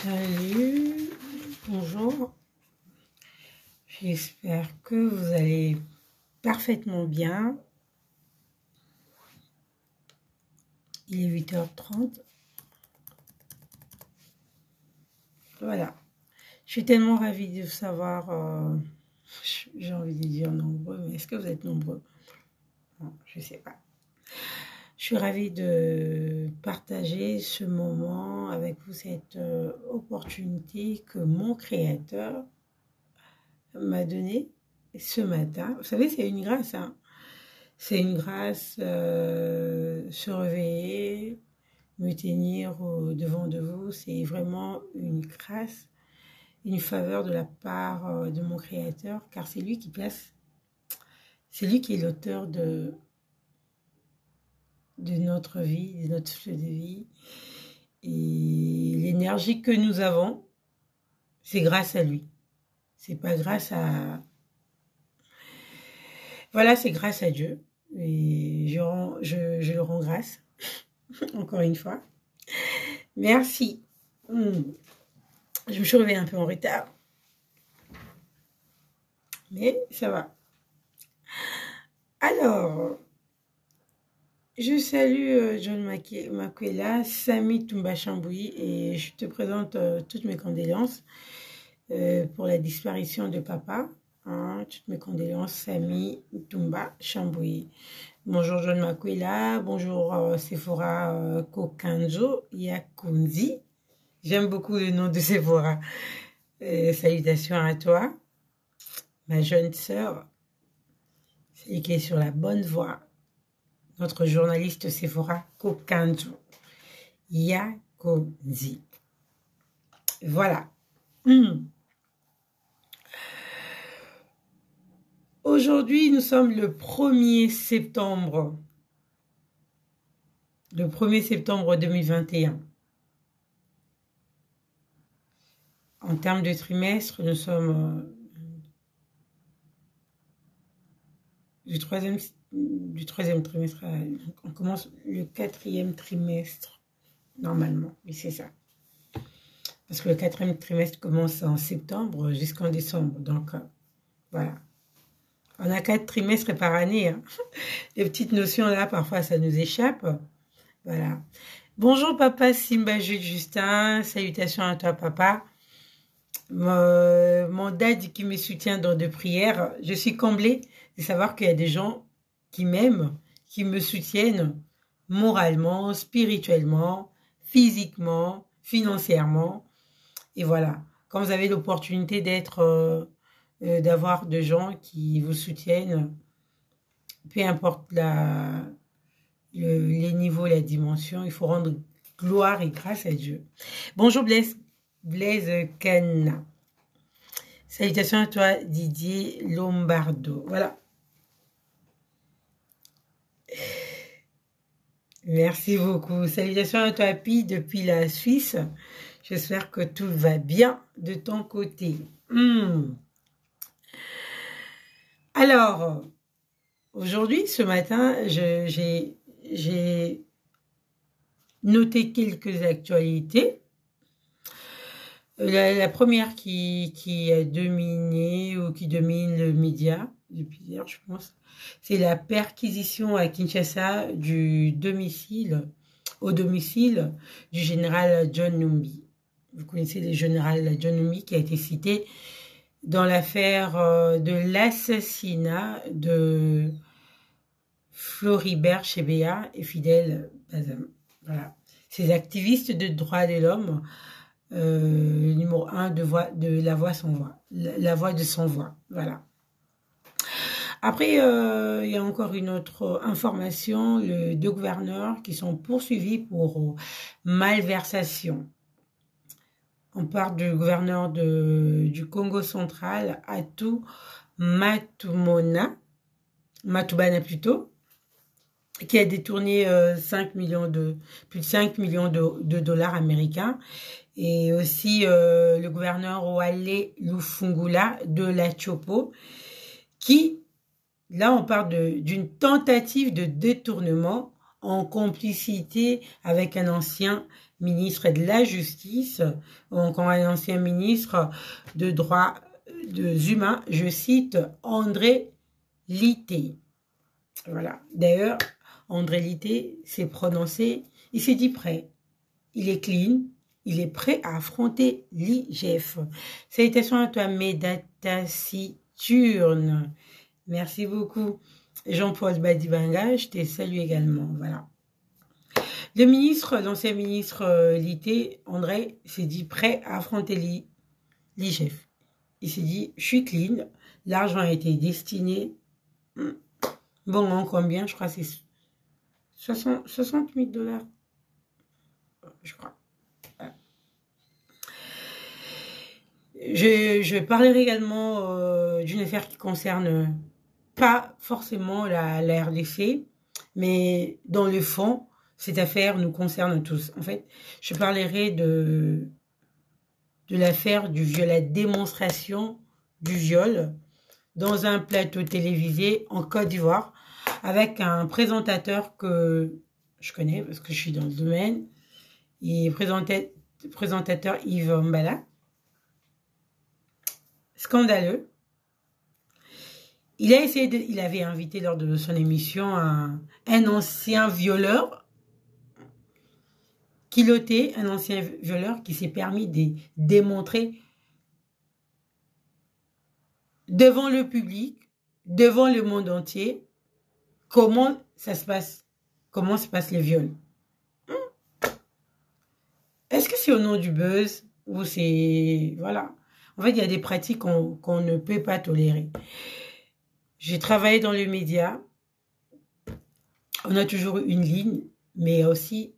Salut, bonjour, j'espère que vous allez parfaitement bien. Il est 8h30. Voilà, je suis tellement ravie de vous savoir, j'ai envie de dire nombreux, mais est-ce que vous êtes nombreux? Non, je ne sais pas. Je suis ravie de partager ce moment avec vous, cette opportunité que mon créateur m'a donnée ce matin. Vous savez, c'est une grâce, hein. C'est une grâce, se réveiller, me tenir au-devant de vous, c'est vraiment une grâce, une faveur de la part de mon créateur, car c'est lui qui place, c'est lui qui est l'auteur de notre vie, de notre flux de vie. Et l'énergie que nous avons, c'est grâce à lui. C'est pas grâce à... Voilà, c'est grâce à Dieu. Et je le rends grâce, encore une fois. Merci. Je me suis réveillée un peu en retard. Mais ça va. Alors, je salue John Makwela, Samy Toumba Chambouy et je te présente toutes mes condoléances pour la disparition de papa. Hein, toutes mes condoléances, Samy Toumba Chambouy. Bonjour John Makwela, bonjour Sephora Kokanzo Yakunzi. J'aime beaucoup le nom de Sephora. Salutations à toi, ma jeune sœur, celle qui est sur la bonne voie. Notre journaliste Sephora Kokanzo Yakunzi. Voilà. Aujourd'hui, nous sommes le 1er septembre. Le 1er septembre 2021. En termes de trimestre, nous sommes du troisième trimestre. On commence le 4e trimestre, normalement. Oui, c'est ça. Parce que le 4e trimestre commence en septembre jusqu'en décembre. Donc, voilà. On a 4 trimestres par année. Hein. Les petites notions là, parfois, ça nous échappe. Voilà. Bonjour papa Simba Jules Justin. Salutations à toi papa. Mon dad qui me soutient dans de prières. Je suis comblée de savoir qu'il y a des gens qui m'aiment, qui me soutiennent moralement, spirituellement, physiquement, financièrement. Et voilà. Quand vous avez l'opportunité d'être... d'avoir des gens qui vous soutiennent, peu importe les niveaux, la dimension, il faut rendre gloire et grâce à Dieu. Bonjour Blaise Canna. Salutations à toi Didier Lombardo. Voilà. Merci beaucoup. Salutations à toi Pi depuis la Suisse. J'espère que tout va bien de ton côté. Alors, aujourd'hui, ce matin, j'ai noté quelques actualités. La première qui a dominé ou qui domine le média depuis hier, je pense, c'est la perquisition à Kinshasa au domicile du général John Numbi. Vous connaissez le général John Numbi qui a été cité dans l'affaire de l'assassinat de Floribert Chebeya et Fidel Bazam. Voilà. Ces activistes de droits de l'homme, numéro 1 de la voix sans voix. La voix de sans voix. Voilà. Après, il y a encore une autre information, les 2 gouverneurs qui sont poursuivis pour malversation. On parle du gouverneur du Congo central, Atou Matubana plutôt, qui a détourné plus de 5 millions de dollars américains. Et aussi le gouverneur Wale Lufungula de la Chopo, qui, là on parle d'une tentative de détournement en complicité avec un ancien ministre de la Justice, ou encore un ancien ministre de droits humains, je cite André Litté. Voilà. D'ailleurs, André Litté s'est prononcé, il s'est dit prêt. Il est clean, il est prêt à affronter l'IGF. Salutations à toi, Médataciturne. Merci beaucoup. Jean-Paul Badibanga, je te salue également. Voilà. L'ancien ministre Litté, André, s'est dit prêt à affronter l'IGF. Il s'est dit, je suis clean, l'argent a été destiné. Bon, en combien? Je crois que c'est 60 000 $. Je crois. Voilà. Je parlerai également d'une affaire qui concerne pas forcément la RDC, mais dans le fond, cette affaire nous concerne tous. En fait, je parlerai de l'affaire du viol, la démonstration du viol dans un plateau télévisé en Côte d'Ivoire avec un présentateur que je connais parce que je suis dans le domaine. Il est présentateur Yves Mbala. Scandaleux. Il avait invité lors de son émission un ancien violeur, culotté, un ancien violeur qui s'est permis de démontrer devant le public, devant le monde entier, comment se passe le viol. Est-ce que c'est au nom du buzz ou c'est... Voilà. En fait, il y a des pratiques qu'on ne peut pas tolérer. J'ai travaillé dans les médias. On a toujours une ligne, mais aussi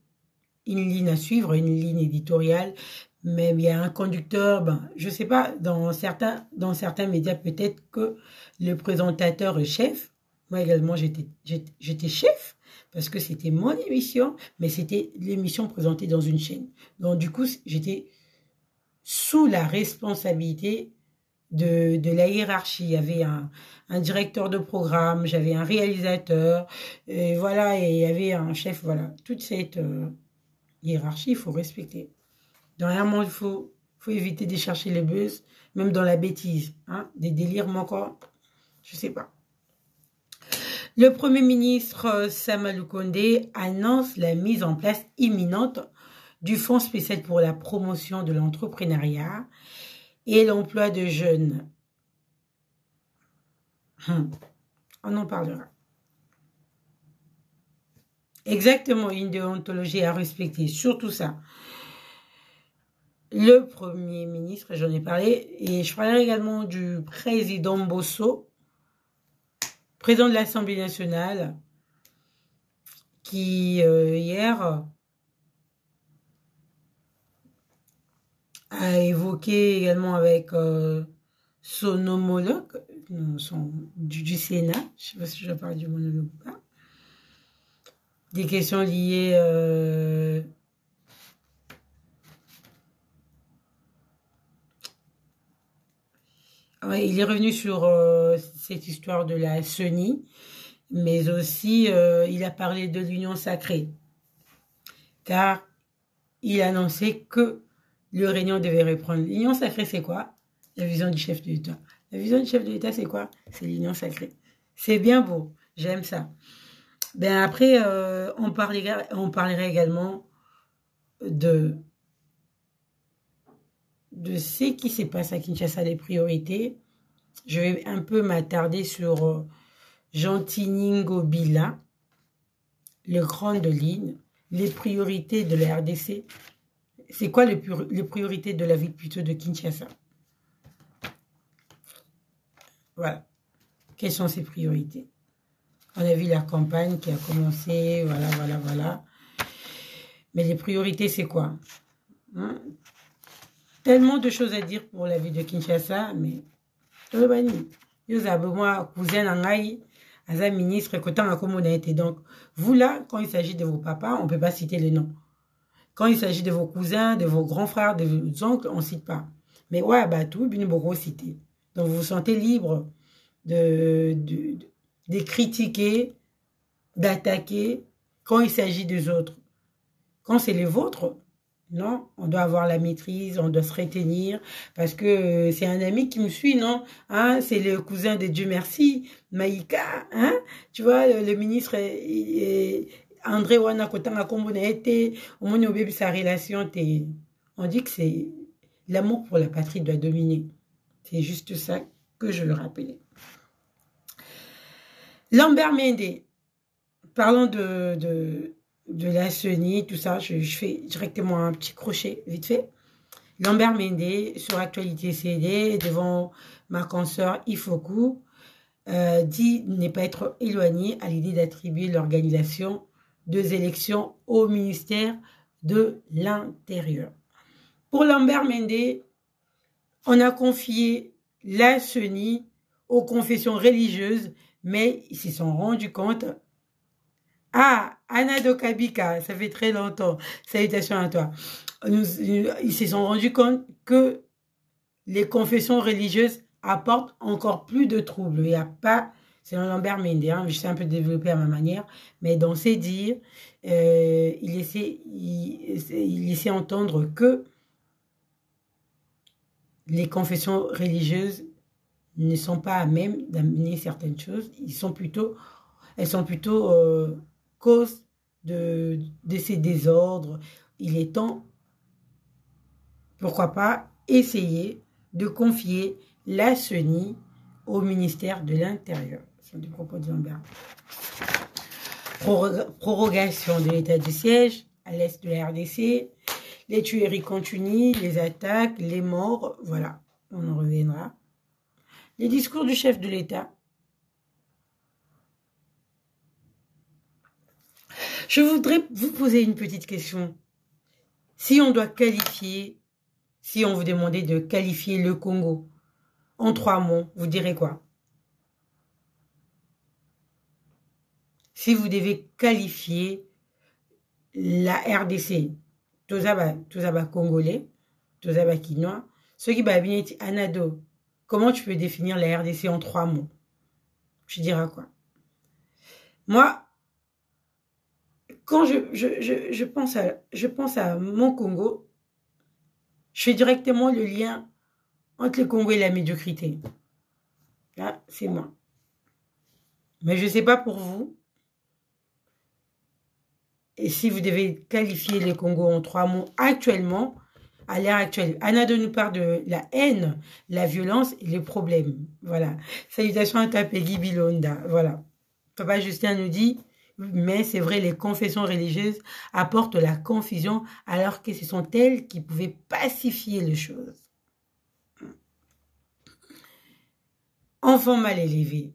une ligne à suivre, une ligne éditoriale. Même il y a un conducteur, je ne sais pas, dans certains médias, peut-être que le présentateur est chef. Moi également, j'étais chef parce que c'était mon émission, mais c'était l'émission présentée dans une chaîne. Donc du coup, j'étais sous la responsabilité de la hiérarchie. Il y avait un directeur de programme, j'avais un réalisateur, et voilà, et il y avait un chef, voilà. Toute cette hiérarchie, il faut respecter. Dans un monde, il faut éviter de chercher les buzz, même dans la bêtise, hein, des délires manquants, je sais pas. Le Premier ministre Samalou Condé annonce la mise en place imminente du Fonds spécial pour la promotion de l'entrepreneuriat et l'emploi de jeunes. On en parlera. Exactement, une déontologie à respecter, surtout ça. Le Premier ministre, j'en ai parlé, et je parlerai également du président Bosso, président de l'Assemblée nationale, qui hier a évoqué également avec son homologue du Sénat, je ne sais pas si je parle du monologue ou pas, des questions liées il est revenu sur cette histoire de la CENI, mais aussi il a parlé de l'union sacrée, car il a annoncé que le réunion devait reprendre. L'union sacrée, c'est quoi? La vision du chef de l'État. La vision du chef de l'État, c'est quoi? C'est l'union sacrée. C'est bien beau, j'aime ça. Ben après, on parlerait également de ce qui se passe à Kinshasa, les priorités. Je vais un peu m'attarder sur Jean-Tiningo Bila, le grand de ligne, les priorités de la RDC. C'est quoi les priorités de la vie plutôt de Kinshasa? Voilà. Quelles sont ces priorités? On a vu la campagne qui a commencé, voilà. Mais les priorités, c'est quoi? Tellement de choses à dire pour la vie de Kinshasa, mais... moi, cousin Angaï, Aza ministre, donc, vous là, quand il s'agit de vos papas, on ne peut pas citer les noms. Quand il s'agit de vos cousins, de vos grands frères, de vos oncles, on ne cite pas. Mais ouais, tout, bien beaucoup cité. Donc vous vous sentez libre de critiquer, d'attaquer quand il s'agit des autres. Quand c'est les vôtres, non, on doit avoir la maîtrise, on doit se retenir, parce que c'est un ami qui me suit, non? Hein, c'est le cousin de Dieu merci, Maïka, hein? Tu vois, le ministre André Wana Kotanga Kombo na été, au moins au bébé sa relation, on dit que c'est l'amour pour la patrie doit dominer. C'est juste ça que je veux rappeler. Lambert Mende, parlons de la CENI, tout ça, je fais directement un petit crochet, vite fait. Lambert Mende, sur Actualité CD, devant ma consoeur Ifoku, dit ne pas être éloigné à l'idée d'attribuer l'organisation des élections au ministère de l'Intérieur. Pour Lambert Mende, on a confié la CENI aux confessions religieuses, mais ils se sont rendus compte. Ah, Anna Dokabika, ça fait très longtemps. Salutations à toi. Ils se sont rendus compte que les confessions religieuses apportent encore plus de troubles. Il n'y a pas, c'est Lambert Mende, hein, je sais un peu développer à ma manière, mais dans ses dires, il laissait entendre que les confessions religieuses ne sont pas à même d'amener certaines choses. Elles sont plutôt cause de ces désordres. Il est temps, pourquoi pas, essayer de confier la CENI au ministère de l'Intérieur. Ce sont des propos de Lambert. Prorogation de l'état de siège à l'est de la RDC. Les tueries continuent, les attaques, les morts, voilà, on en reviendra. Les discours du chef de l'État. Je voudrais vous poser une petite question. Si on doit qualifier, si on vous demandait de qualifier le Congo en 3 mots, vous direz quoi? Si vous devez qualifier la RDC, Tozaba congolais, Tozaba quinois, ceux qui va bien Anado, comment tu peux définir la RDC en 3 mots? Je dirais quoi? Moi, quand je pense à mon Congo, je fais directement le lien entre le Congo et la médiocrité. Là, c'est moi. Mais je ne sais pas pour vous. Et si vous devez qualifier le Congo en 3 mots actuellement, à l'heure actuelle, Anna nous parle de la haine, la violence et les problèmes. Voilà. Salutations à ta Peggy Bilonda. Voilà. Papa Justin nous dit, mais c'est vrai, les confessions religieuses apportent la confusion alors que ce sont elles qui pouvaient pacifier les choses. Enfant mal élevé.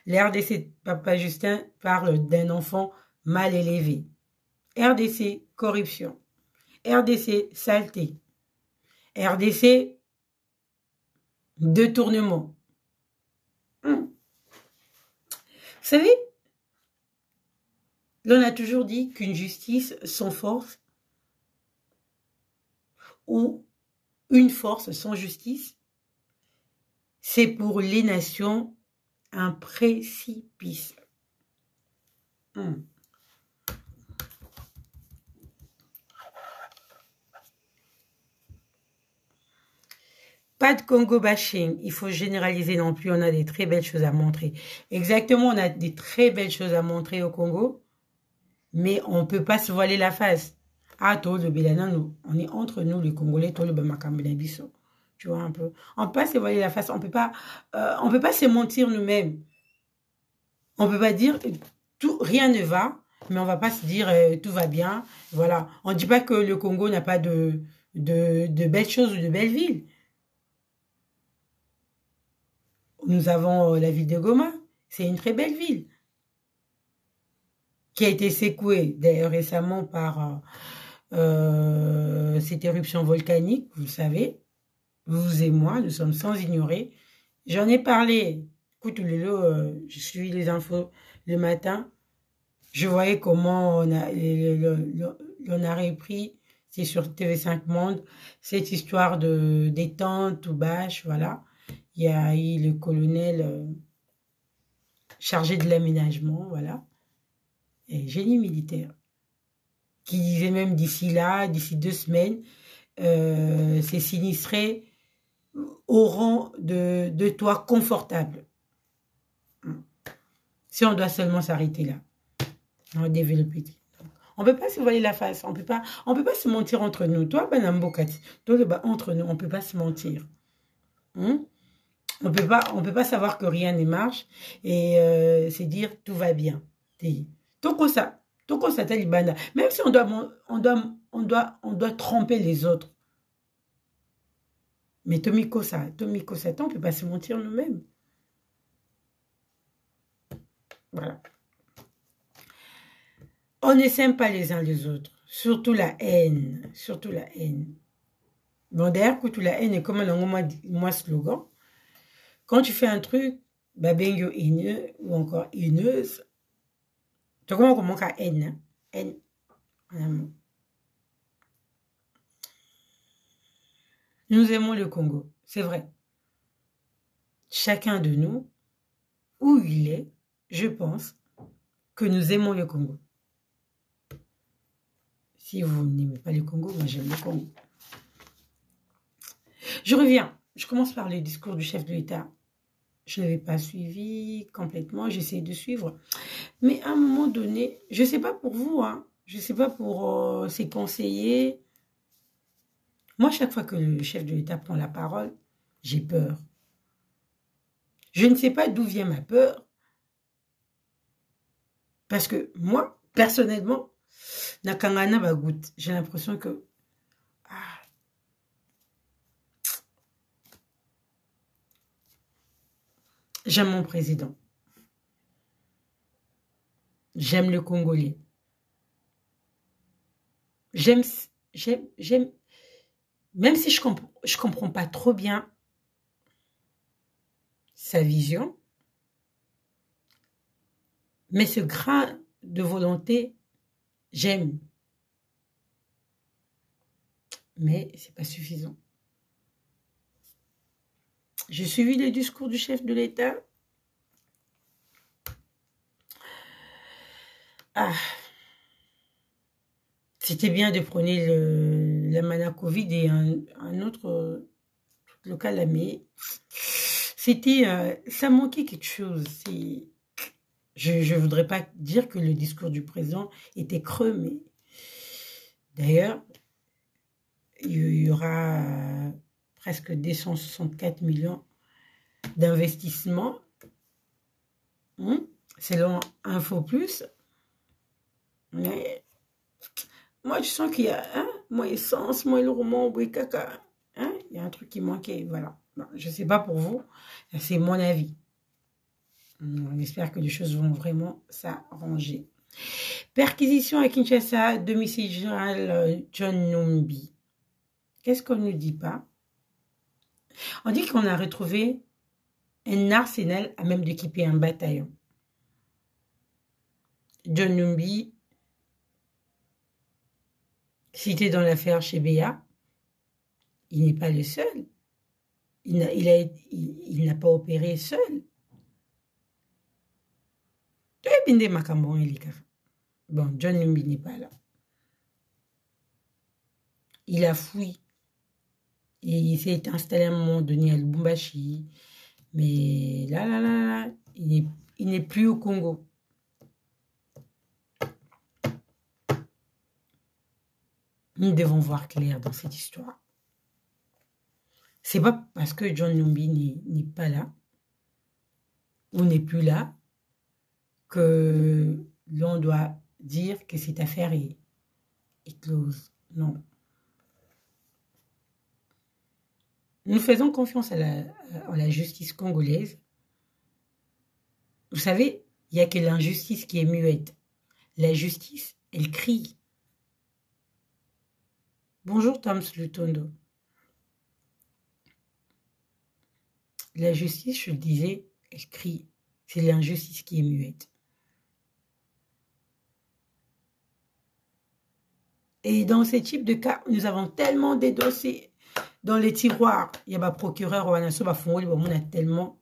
L'RDC, Papa Justin parle d'un enfant mal élevé. RDC, corruption. RDC, saleté. RDC, détournement. Vous savez, l'on a toujours dit qu'une justice sans force ou une force sans justice, c'est pour les nations un précipice. Pas de Congo bashing, il faut généraliser non plus, on a des très belles choses à montrer. Exactement, on a des très belles choses à montrer au Congo, mais on ne peut pas se voiler la face. Ah, toi, le Bélana, on est entre nous, les Congolais, toi, le Bamakambenabiso. Tu vois un peu. On ne peut pas se voiler la face, on peut pas se mentir nous-mêmes. On peut pas dire rien ne va, mais on va pas se dire tout va bien. Voilà. On ne dit pas que le Congo n'a pas de belles choses ou de belles villes. Nous avons la ville de Goma. C'est une très belle ville. Qui a été secouée d'ailleurs récemment par cette éruption volcanique, vous le savez. Vous et moi, nous sommes sans ignorer. J'en ai parlé. Écoute, je suis les infos le matin. Je voyais comment on a repris, c'est sur TV5 Monde, cette histoire de détente ou bâche, voilà. Il y a eu le colonel chargé de l'aménagement, voilà. Et génie militaire. Qui disait même d'ici là, d'ici 2 semaines, ces sinistrés auront de toits confortables. Si on doit seulement s'arrêter là, on va développer. On ne peut pas se voiler la face, on peut pas se mentir entre nous. Toi, Banambokati, toi, entre nous, on ne peut pas se mentir. On peut pas savoir que rien ne marche et c'est dire tout va bien. Toko ça Talibana. Même si on doit tromper les autres. Mais Tomiko Satan, on ne peut pas se mentir nous-mêmes. Voilà. On ne s'aime pas les uns les autres. Surtout la haine. Surtout la haine. Bon, d'ailleurs, tout la haine est comme un slogan. Quand tu fais un truc, babengo haineux ou encore haineuse, tu vois comment on haine. Haine. Nous aimons le Congo, c'est vrai. Chacun de nous, où il est, je pense que nous aimons le Congo. Si vous n'aimez pas le Congo, moi j'aime le Congo. Je reviens. Je commence par le discours du chef de l'État. Je ne l'avais pas suivi complètement, j'essaie de suivre. Mais à un moment donné, je ne sais pas pour vous, hein, je ne sais pas pour ses conseillers. Moi, chaque fois que le chef de l'État prend la parole, j'ai peur. Je ne sais pas d'où vient ma peur. Parce que moi, personnellement, Nakangana Bagout, j'ai l'impression que... J'aime mon président. J'aime le Congolais. J'aime, même si je comprends pas trop bien sa vision, mais ce grain de volonté, j'aime. Mais c'est pas suffisant. J'ai suivi le discours du chef de l'État. C'était bien de prendre la mana Covid et un autre local, mais c'était, ça manquait quelque chose. Je ne voudrais pas dire que le discours du président était creux, mais d'ailleurs, il y aura presque 264 millions d'investissements, selon Info Plus. Mais moi, je sens qu'il y a moins essence, moins le roman, moins caca. Il y a un truc qui manquait, voilà. Bon, je ne sais pas pour vous, c'est mon avis. On espère que les choses vont vraiment s'arranger. Perquisition à Kinshasa, domicile général John Numbi. Qu'est-ce qu'on ne nous dit pas? On dit qu'on a retrouvé un arsenal à même d'équiper un bataillon. John Numbi, cité dans l'affaire chez Béa, il n'est pas le seul. Il n'a pas opéré seul. Bon, John Numbi n'est pas là. Il a fui. Et il s'est installé à un moment donné à Lubumbashi. Mais là, il n'est plus au Congo. Nous devons voir clair dans cette histoire. C'est pas parce que John Numbi n'est pas là, ou n'est plus là, que l'on doit dire que cette affaire est close. Non. Nous faisons confiance à la justice congolaise. Vous savez, il n'y a que l'injustice qui est muette. La justice, elle crie. Bonjour Tams Lutondo. La justice, je le disais, elle crie. C'est l'injustice qui est muette. Et dans ce type de cas, nous avons tellement de dossiers dans les tiroirs. Il y a un procureur, on a tellement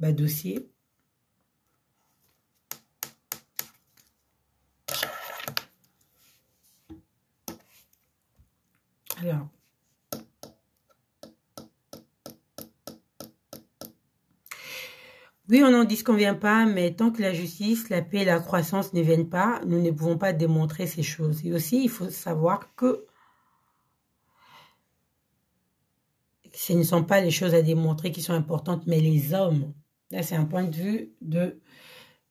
de dossiers. Alors, oui, on n'en disconvient pas, mais tant que la justice, la paix et la croissance ne viennent pas, nous ne pouvons pas démontrer ces choses. Et aussi, il faut savoir que ce ne sont pas les choses à démontrer qui sont importantes, mais les hommes. Là, c'est un point de vue de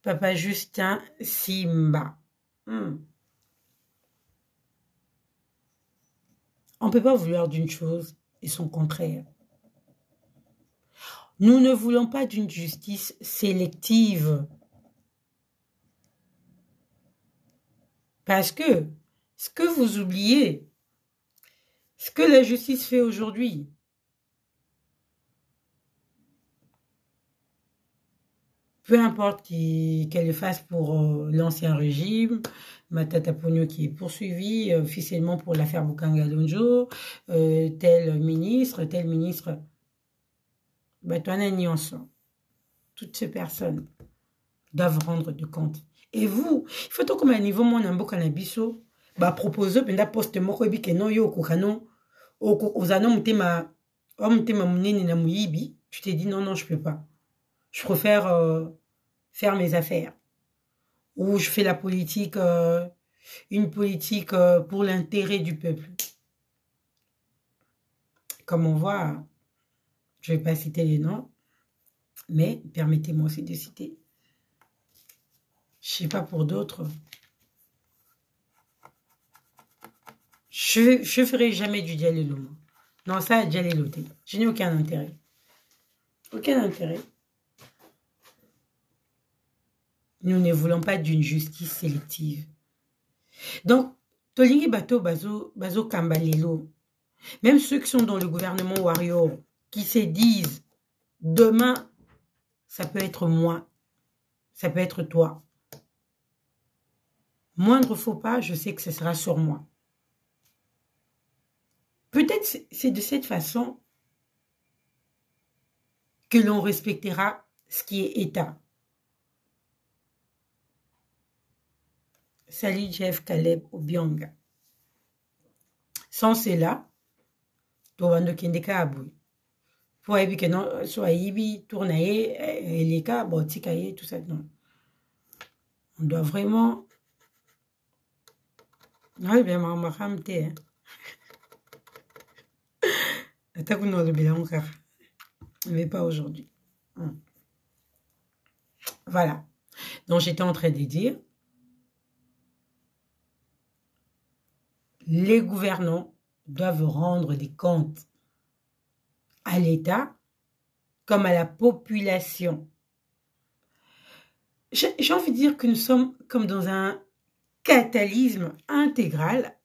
Papa Justin Simba. On ne peut pas vouloir d'une chose et son contraire. Nous ne voulons pas d'une justice sélective. Parce que ce que vous oubliez, ce que la justice fait aujourd'hui, peu importe qu'elle le fasse pour l'ancien régime, Matata Ponyo qui est poursuivi officiellement pour l'affaire Bukanga Lonjo, tel ministre, toutes ces personnes doivent rendre de compte. Et vous, il faut comme un niveau mon ambo canabiso, bah proposer penda poste moko bi ke no yo kokano, ozano mutema, mutema munene na muyibi, tu t'es dit non non, je peux pas. Je préfère faire mes affaires. Ou je fais la politique, une politique pour l'intérêt du peuple. Comme on voit, je ne vais pas citer les noms, mais permettez-moi aussi de citer. Je ne sais pas pour d'autres. Je ne ferai jamais du dialogue. Non, ça, dialogue. Je n'ai aucun intérêt. Aucun intérêt. Nous ne voulons pas d'une justice sélective. Donc, Tolingi Bato Bazo Kambalelo, même ceux qui sont dans le gouvernement Warrior, qui se disent, demain, ça peut être moi, ça peut être toi. Moindre faux pas, je sais que ce sera sur moi. Peut-être c'est de cette façon que l'on respectera ce qui est État. Salut Jeff Caleb Obianga. Sans cela, Towando Kendeka Aboui. Pour éviter que non, soit Ibi, Tournaye, Eleka, Botikaye, tout ça, non. On doit vraiment. Oui, bien, ma femme, t'es. Mais pas aujourd'hui. Voilà. Donc, j'étais en train de dire, les gouvernants doivent rendre des comptes à l'État comme à la population. J'ai envie de dire que nous sommes comme dans un catalysme intégral.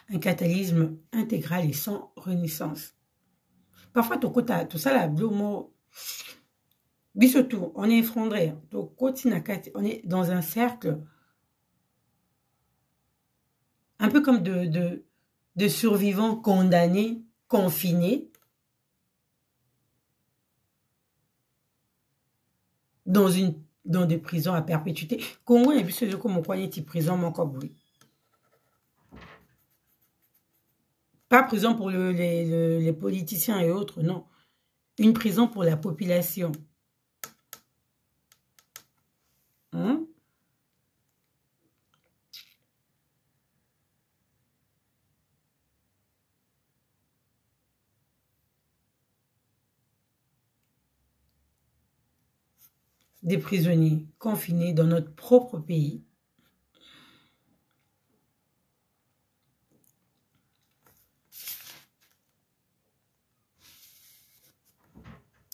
Un catalysme intégral et sans renaissance. Parfois, tout ça, la blomo, bisotou, on est effondré. On est dans un cercle un peu comme de survivants condamnés, confinés, dans des prisons à perpétuité. Congo et puis ce comme on prison mon coboui. Pas prison pour les politiciens et autres, non. Une prison pour la population. Des prisonniers confinés dans notre propre pays.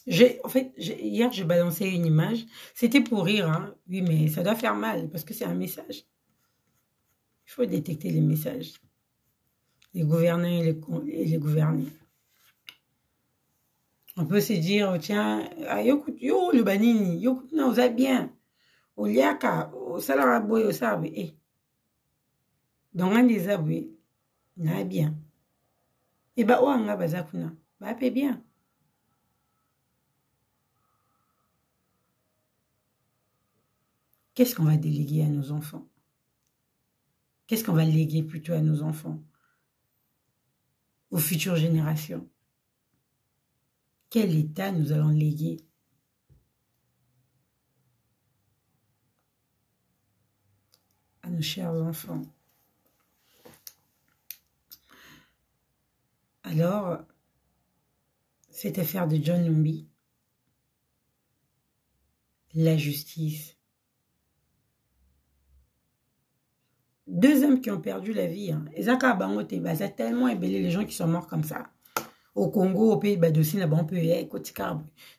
Hier, j'ai balancé une image. C'était pour rire, hein. Oui, mais ça doit faire mal parce que c'est un message. Il faut détecter les messages. Les gouvernants et les gouvernés. On peut se dire, tiens, yo, le banini, yo, non, vous êtes bien. Au liaka, au salaraboy, au sabe, eh. Donc, on des aboués, n'a bien. Et bah, on a bazakuna, bah, paie bien. qu'est-ce qu'on va déléguer à nos enfants? Qu'est-ce qu'on va léguer plutôt à nos enfants? Aux futures générations? Quel état nous allons léguer? À nos chers enfants? Alors, cette affaire de John Lumbi, la justice. 2 hommes qui ont perdu la vie. Et ça, c'est tellement ébellé les gens qui sont morts comme ça. Au Congo, au pays de Sina, on peut y aller.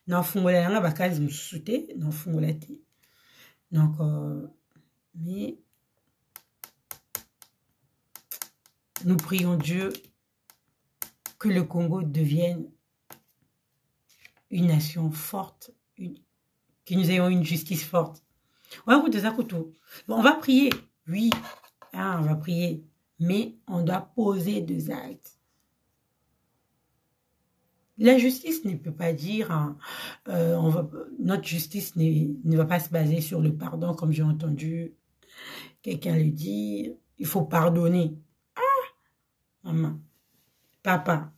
Dans Fungola, il y a un cas de sauté. Dans Fungola, donc, mais nous prions Dieu que le Congo devienne une nation forte, que nous ayons une justice forte. Bon, on va prier, oui, on va prier, mais on doit poser des actes. La justice ne peut pas dire, notre justice ne va pas se baser sur le pardon, comme j'ai entendu quelqu'un le dire. Il faut pardonner. Ah, maman, papa.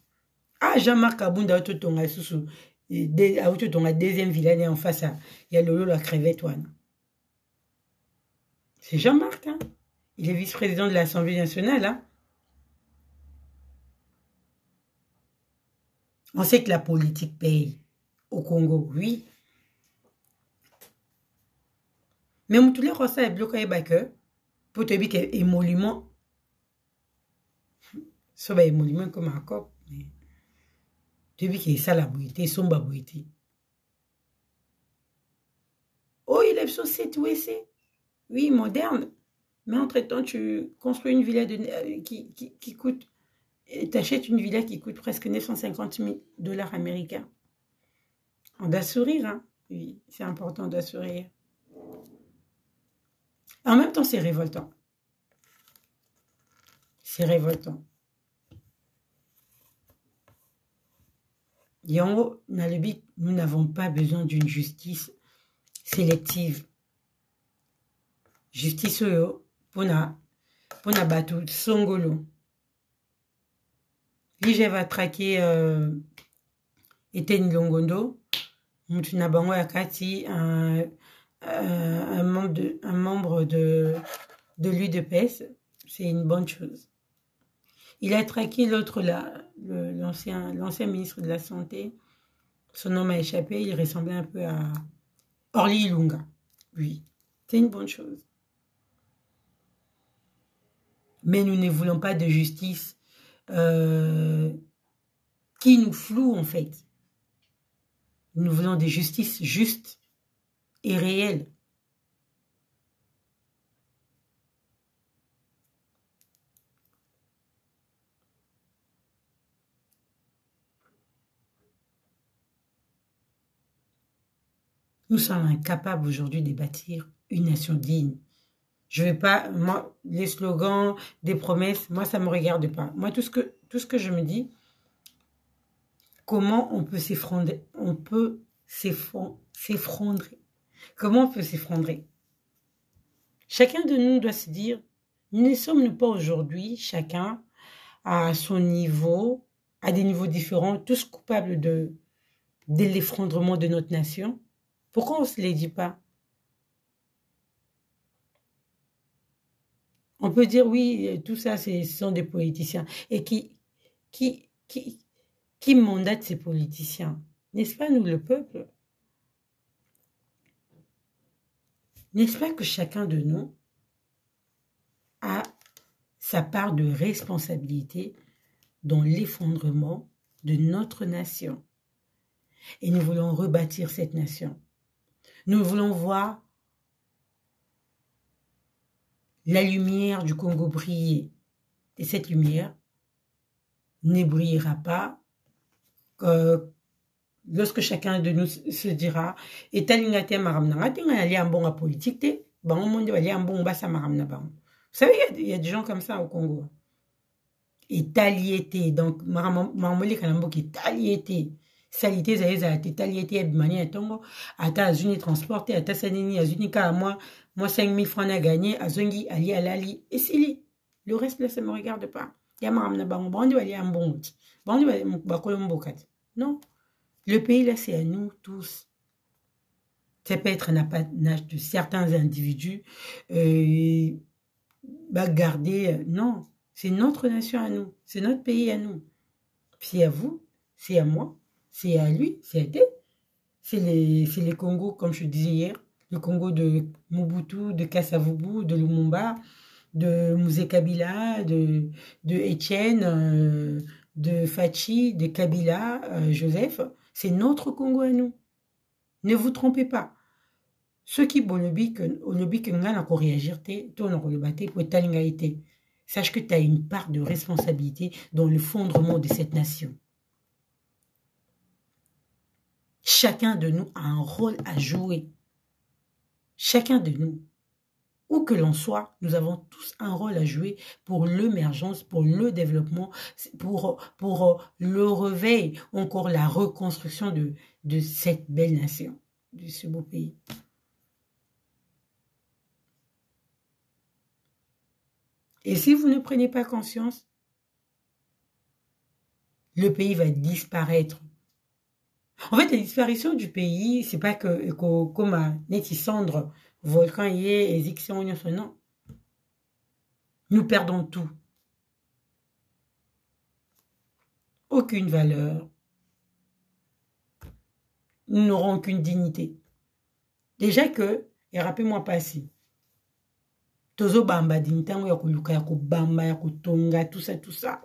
Ah, Jean-Marc Abunda, Autotonga Soussou. Autotonga, deuxième village en face, il y a Lolo la crevette. C'est Jean-Marc, hein? Il est vice-président de l'Assemblée nationale, hein? On sait que la politique paye au Congo, oui. Mais tous les Rossa est bloqué pour te dire que émolument, ça va émolument comme un cop. Tu dis que ça la beauté, son babouité. Oh, il est sur cette oui, moderne. Mais entre-temps, tu construis une villa qui coûte... Tu achètes une villa qui coûte presque 950 000 $ américains. On doit sourire, hein? Oui, c'est important, on doit sourire. En même temps, c'est révoltant. C'est révoltant. Et en haut, nous n'avons pas besoin d'une justice sélective. Justice pour battre Songolo. Lige va traquer Eten Longondo. Moutunabango Akati, un membre de l'UDPS. C'est une bonne chose. Il a traqué l'autre là, l'ancien ministre de la Santé. Son nom a échappé. Il ressemblait un peu à Orly Ilunga. Oui, c'est une bonne chose. Mais nous ne voulons pas de justice qui nous floue en fait. Nous voulons des justices justes et réelles. Nous sommes incapables aujourd'hui de bâtir une nation digne. Je vais pas, moi, les slogans, des promesses, moi, ça me regarde pas. Moi, tout ce que je me dis, comment on peut s'effondrer, Comment on peut s'effondrer? Chacun de nous doit se dire, ne sommes-nous pas aujourd'hui, chacun, à son niveau, à des niveaux différents, tous coupables de l'effondrement de notre nation? Pourquoi on ne se les dit pas? On peut dire, oui, tout ça, ce sont des politiciens. Et qui mandate ces politiciens? N'est-ce pas nous, le peuple? N'est-ce pas que chacun de nous a sa part de responsabilité dans l'effondrement de notre nation? Et nous voulons rebâtir cette nation. Nous voulons voir la lumière du Congo briller. Et cette lumière ne brillera pas lorsque chacun de nous se dira et talingate maramna tinga ali ambonga politique bango monde ali ambonga basa maramna bango. Vous savez, il y a des gens comme ça au Congo. Et taliété, donc maramoli kanambo qui taliété, Salité zaïza tétali était manière tongo ata azuni transporté ata sanini azuni ka moi 5 000 francs à gagner azongi ali alali et sili le reste là ça me regarde pas ya maramna bango bandi bali ambongi bandi ba kolombo kat non le pays là c'est à nous tous. Ça peut être un apanage de certains individus garder non, c'est notre nation à nous, c'est notre pays à nous. C'est à vous, c'est à moi, c'est à lui, c'est à elle. C'est les Congos, comme je disais hier, le Congo de Mobutu, de Kasavubu, de Lumumba, de Mouzé Kabila, de Etienne, de Fachi, de Kabila, Joseph. C'est notre Congo à nous. Ne vous trompez pas. Ceux qui bon le que nga encore réagir ton le batté pour talinga été. Sache que tu as une part de responsabilité dans le fondement de cette nation. Chacun de nous a un rôle à jouer. Chacun de nous, où que l'on soit, nous avons tous un rôle à jouer pour l'émergence, pour le développement, pour le réveil, encore la reconstruction de cette belle nation, de ce beau pays. Et si vous ne prenez pas conscience, le pays va disparaître. En fait, la disparition du pays, c'est pas que comme un cendre, volcan et éziction, non. Nous perdons tout. Aucune valeur. Nous n'aurons aucune dignité. Déjà que, et rappelez-moi pas si, tozo bamba dintango ya kuluka ya kubamba ya kutonga tout ça.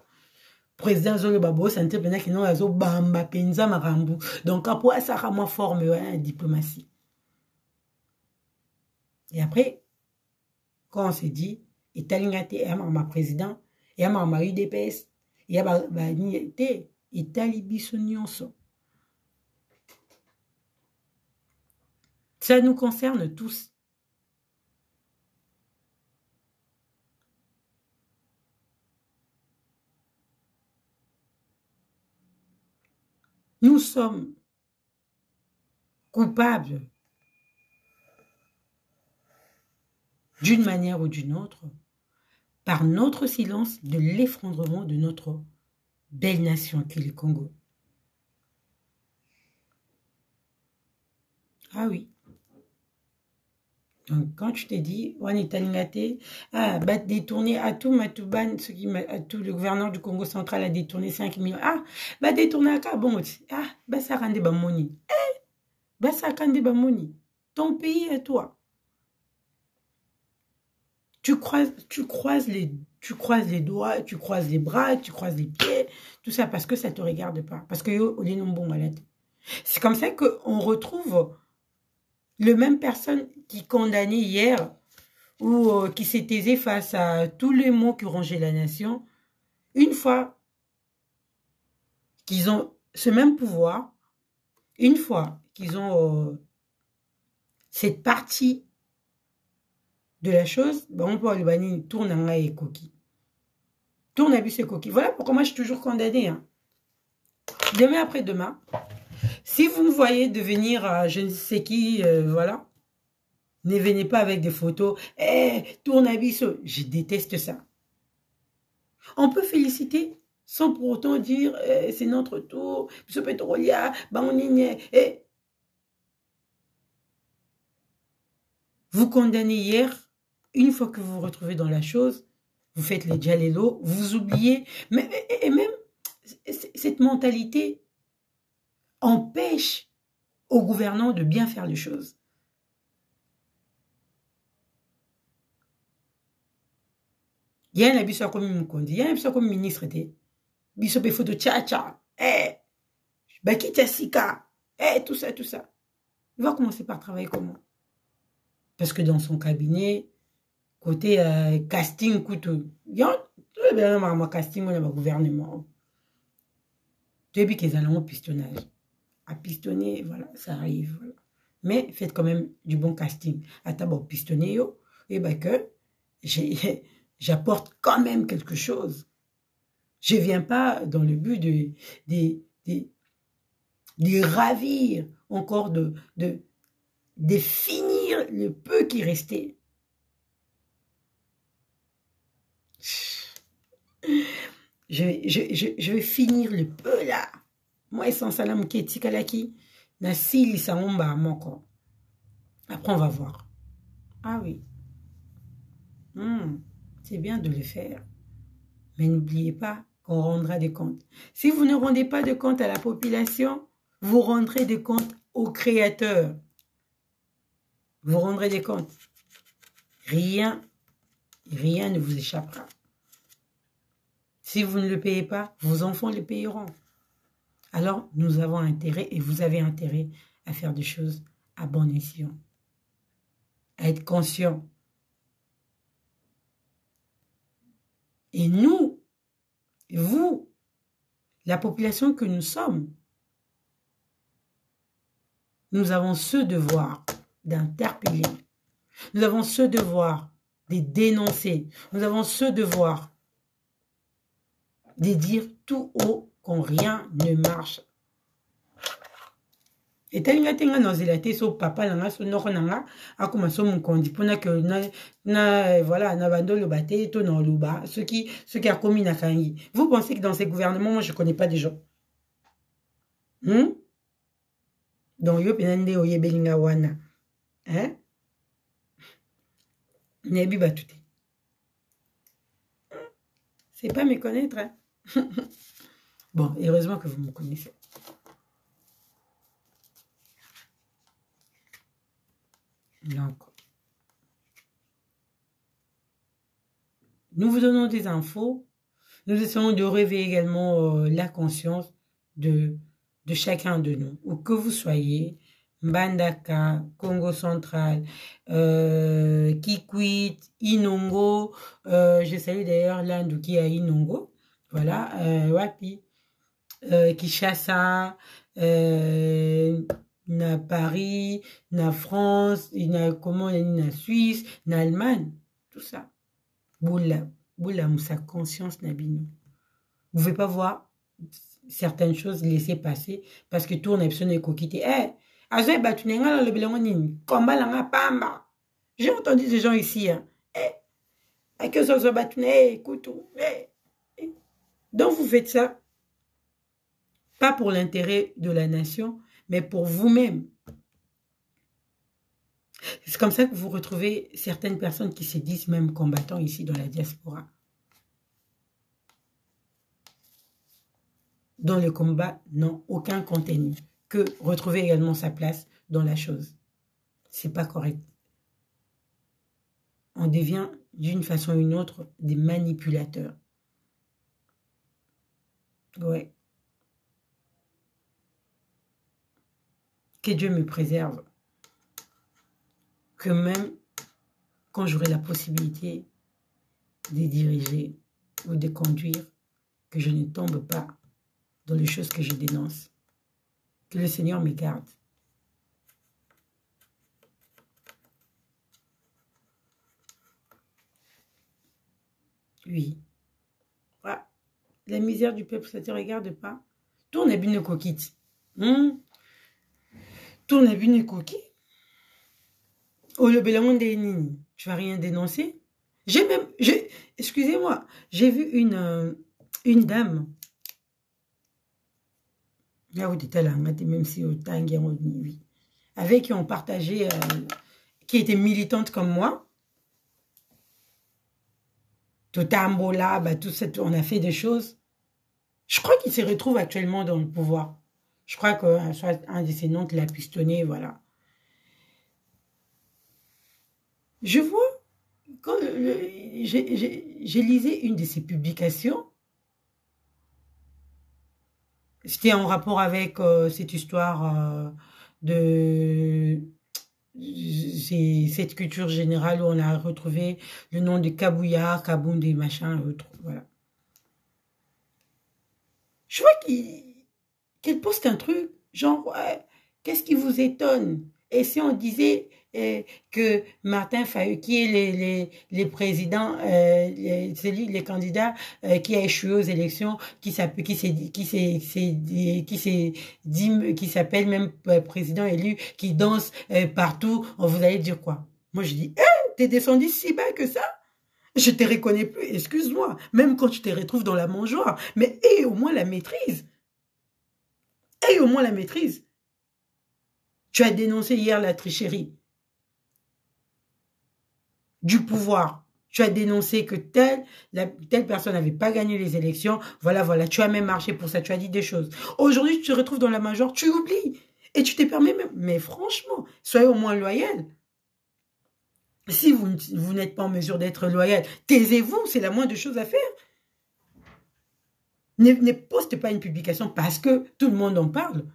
Président Zolo Babo santé pena ki non azo bamba penza marambu. Donc après ça rama forme la diplomatie. Et après quand on s'est dit italingate et ma président et ma UDPS et ba ni té Italie biso nyonso. Ça nous concerne tous. Nous sommes coupables d'une manière ou d'une autre par notre silence de l'effondrement de notre belle nation qu'est le Congo. Ah oui. Donc, quand tu te dis, on est alignaté, détourner à tout Matouban, à tout le gouverneur du Congo central a détourné 5 millions. Détourner à Kabon, ça rende ba moni. Ça rende ba moni. Ton pays est toi. Tu croises les doigts, tu croises les bras, tu croises les pieds, tout ça parce que ça te regarde pas. Parce que les non bon malade. C'est comme ça qu'on retrouve le même personne qui condamnait hier ou qui s'est taisé face à tous les maux qui rongeaient la nation, une fois qu'ils ont ce même pouvoir, une fois qu'ils ont cette partie de la chose, on peut aller bannir tourne en et coquille. Tourne à bus et coquille. Voilà pourquoi moi je suis toujours condamnée. Hein. Demain après-demain, si vous me voyez devenir je ne sais qui, voilà, ne venez pas avec des photos. Tourne à biseau. Je déteste ça. On peut féliciter sans pour autant dire c'est notre tour. Biseau pétrolia, vous condamnez hier, une fois que vous vous retrouvez dans la chose, vous faites les dialélos, vous oubliez. Et même cette mentalité empêche aux gouvernants de bien faire les choses. Il y a un abisso comme Mukondi, il y a un abisso comme ministre. Bisso pe photo tcha-tcha. Bakita Sika. Tout ça, tout ça. Il va commencer par travailler comment? Parce que dans son cabinet, côté casting, couteau, il y a un casting, on a un gouvernement. Tu as vu qu'ils allaient au pistonnage. À pistonner, voilà, ça arrive. Voilà. Mais faites quand même du bon casting. À d'abord pistonner, et bien que j'apporte quand même quelque chose. Je ne viens pas dans le but de ravir, encore de finir le peu qui restait. Je vais finir le peu là. Moi, sans salam keti kalaki, na sili sangomba moko. Après, on va voir. Ah oui. C'est bien de le faire. Mais n'oubliez pas qu'on rendra des comptes. Si vous ne rendez pas de compte à la population, vous rendrez des comptes au Créateur. Vous rendrez des comptes. Rien ne vous échappera. Si vous ne le payez pas, vos enfants le payeront. Alors, nous avons intérêt, et vous avez intérêt, à faire des choses à bon escient. À être conscient. Et nous, vous, la population que nous sommes, nous avons ce devoir d'interpeller. Nous avons ce devoir de dénoncer. Nous avons ce devoir de dire tout haut quand rien ne marche. Et talinga tenga nozela te so papa langa so noko nanga akoma so mukondi pona que voilà na bandolo baté to na luba ceux qui a commis na kangi. Vous pensez que dans ces gouvernements moi je connais pas des gens? Donc yo penande oye belinga wana. Hein? Nebi batute. C'est pas me connaître hein. Bon, heureusement que vous me connaissez. Donc, nous vous donnons des infos. Nous essayons de réveiller également la conscience de chacun de nous. Où que vous soyez, Mbandaka, Congo central, Kikwit, Inongo. Je salue d'ailleurs l'Indouki à Inongo. Voilà, Wapi. Kinshasa, na Paris, na France, na Suisse, na Allemagne, tout ça. Boula sa conscience nabino. Vous ne pouvez pas voir certaines choses laisser passer parce que tout on a besoin de coquiter. J'ai entendu des gens ici. Donc vous faites ça pas pour l'intérêt de la nation, mais pour vous-même. C'est comme ça que vous retrouvez certaines personnes qui se disent même combattants ici dans la diaspora. Dans le combat, non, aucun contenu. Que retrouver également sa place dans la chose. C'est pas correct. On devient d'une façon ou d'une autre des manipulateurs. Ouais. Que Dieu me préserve. Que même quand j'aurai la possibilité de diriger ou de conduire, que je ne tombe pas dans les choses que je dénonce. Que le Seigneur me garde. Oui. Voilà. La misère du peuple, ça ne te regarde pas. Tourne à une coquille. Tourne à une coquille. Oh, le bélamon des nini. Tu vas rien dénoncer? Excusez-moi, j'ai vu une dame. Même si avec qui on partageait, qui était militante comme moi. Tout Tambola, tout ça, on a fait des choses. Je crois qu'il se retrouve actuellement dans le pouvoir. Je crois qu'un de ses noms l'a pistonné, voilà. Je vois, quand j'ai lisé une de ses publications, c'était en rapport avec cette histoire de cette culture générale où on a retrouvé le nom de Kabouya, Kaboundé, machin, autre, voilà. Je vois qu'elle poste un truc, genre, ouais, qu'est-ce qui vous étonne? Et si on disait que Martin Fayulu, qui est les présidents, les candidats qui a échoué aux élections, qui s'appelle qui s'appelle même président élu, qui danse partout, vous allez dire quoi? Moi je dis, t'es descendu si bas que ça? Je te reconnais plus, excuse-moi, même quand tu te retrouves dans la mangeoire, mais aie au moins la maîtrise. Aie au moins la maîtrise. Tu as dénoncé hier la tricherie du pouvoir. Tu as dénoncé que telle personne n'avait pas gagné les élections. Voilà, voilà. Tu as même marché pour ça. Tu as dit des choses. Aujourd'hui, tu te retrouves dans la major, tu oublies. Et tu t'es permis même. Mais franchement, soyez au moins loyal. Si vous n'êtes pas en mesure d'être loyal, taisez-vous. C'est la moindre chose à faire. Ne postez pas une publication parce que tout le monde en parle.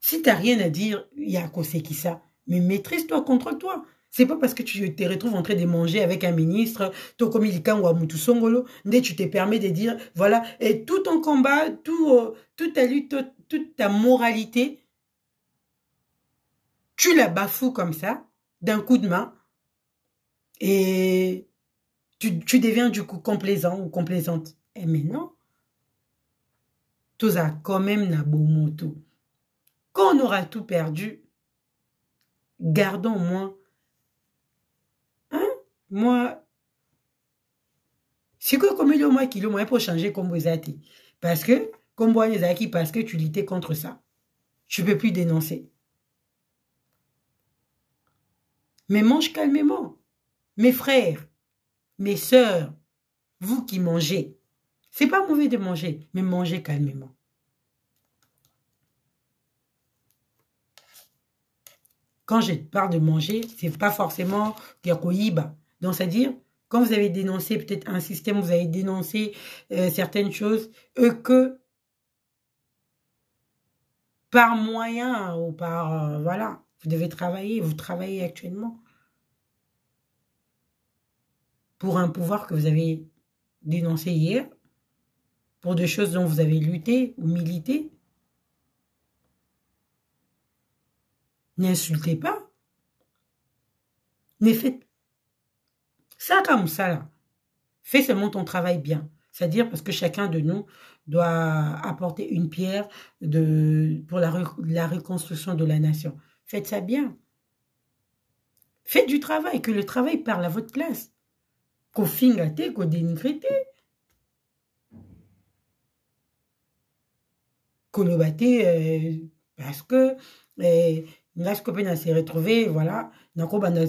Si tu n'as rien à dire, il y a à causer qui ça. Mais maîtrise-toi, contrôle-toi. C'est pas parce que tu te retrouves en train de manger avec un ministre, Tokomilikan ou Amutu Songolo, tu te permets de dire, voilà, et tout ton combat, toute ta lutte, toute ta moralité, tu la bafoues comme ça, d'un coup de main, et tu deviens du coup complaisant ou complaisante. Et mais non, tout ça quand même n'a beau moto. Quand on aura tout perdu, gardons au moins, hein, moi, c'est que comme il y a moi qui le moins pour changer comme vous êtes. Parce que, comme vous êtes parce que tu luttais contre ça. Tu ne peux plus dénoncer. Mais mange calmement. Mes frères, mes sœurs, vous qui mangez, c'est pas mauvais de manger, mais mangez calmement. Quand je parle de manger, c'est pas forcément yakoyiba. Donc, c'est-à-dire, quand vous avez dénoncé peut-être un système, vous avez dénoncé certaines choses, que par moyen ou par, voilà, vous devez travailler, vous travaillez actuellement pour un pouvoir que vous avez dénoncé hier, pour des choses dont vous avez lutté ou milité. N'insultez pas. Ne faites ça comme ça, là. Fais seulement ton travail bien. C'est-à-dire parce que chacun de nous doit apporter une pierre pour la reconstruction de la nation. Faites ça bien. Faites du travail, que le travail parle à votre place. Qu'au fingate, qu'au dénigrité. Qu'au le batté, parce que là, ce qu'on s'est retrouvé, voilà, voilà,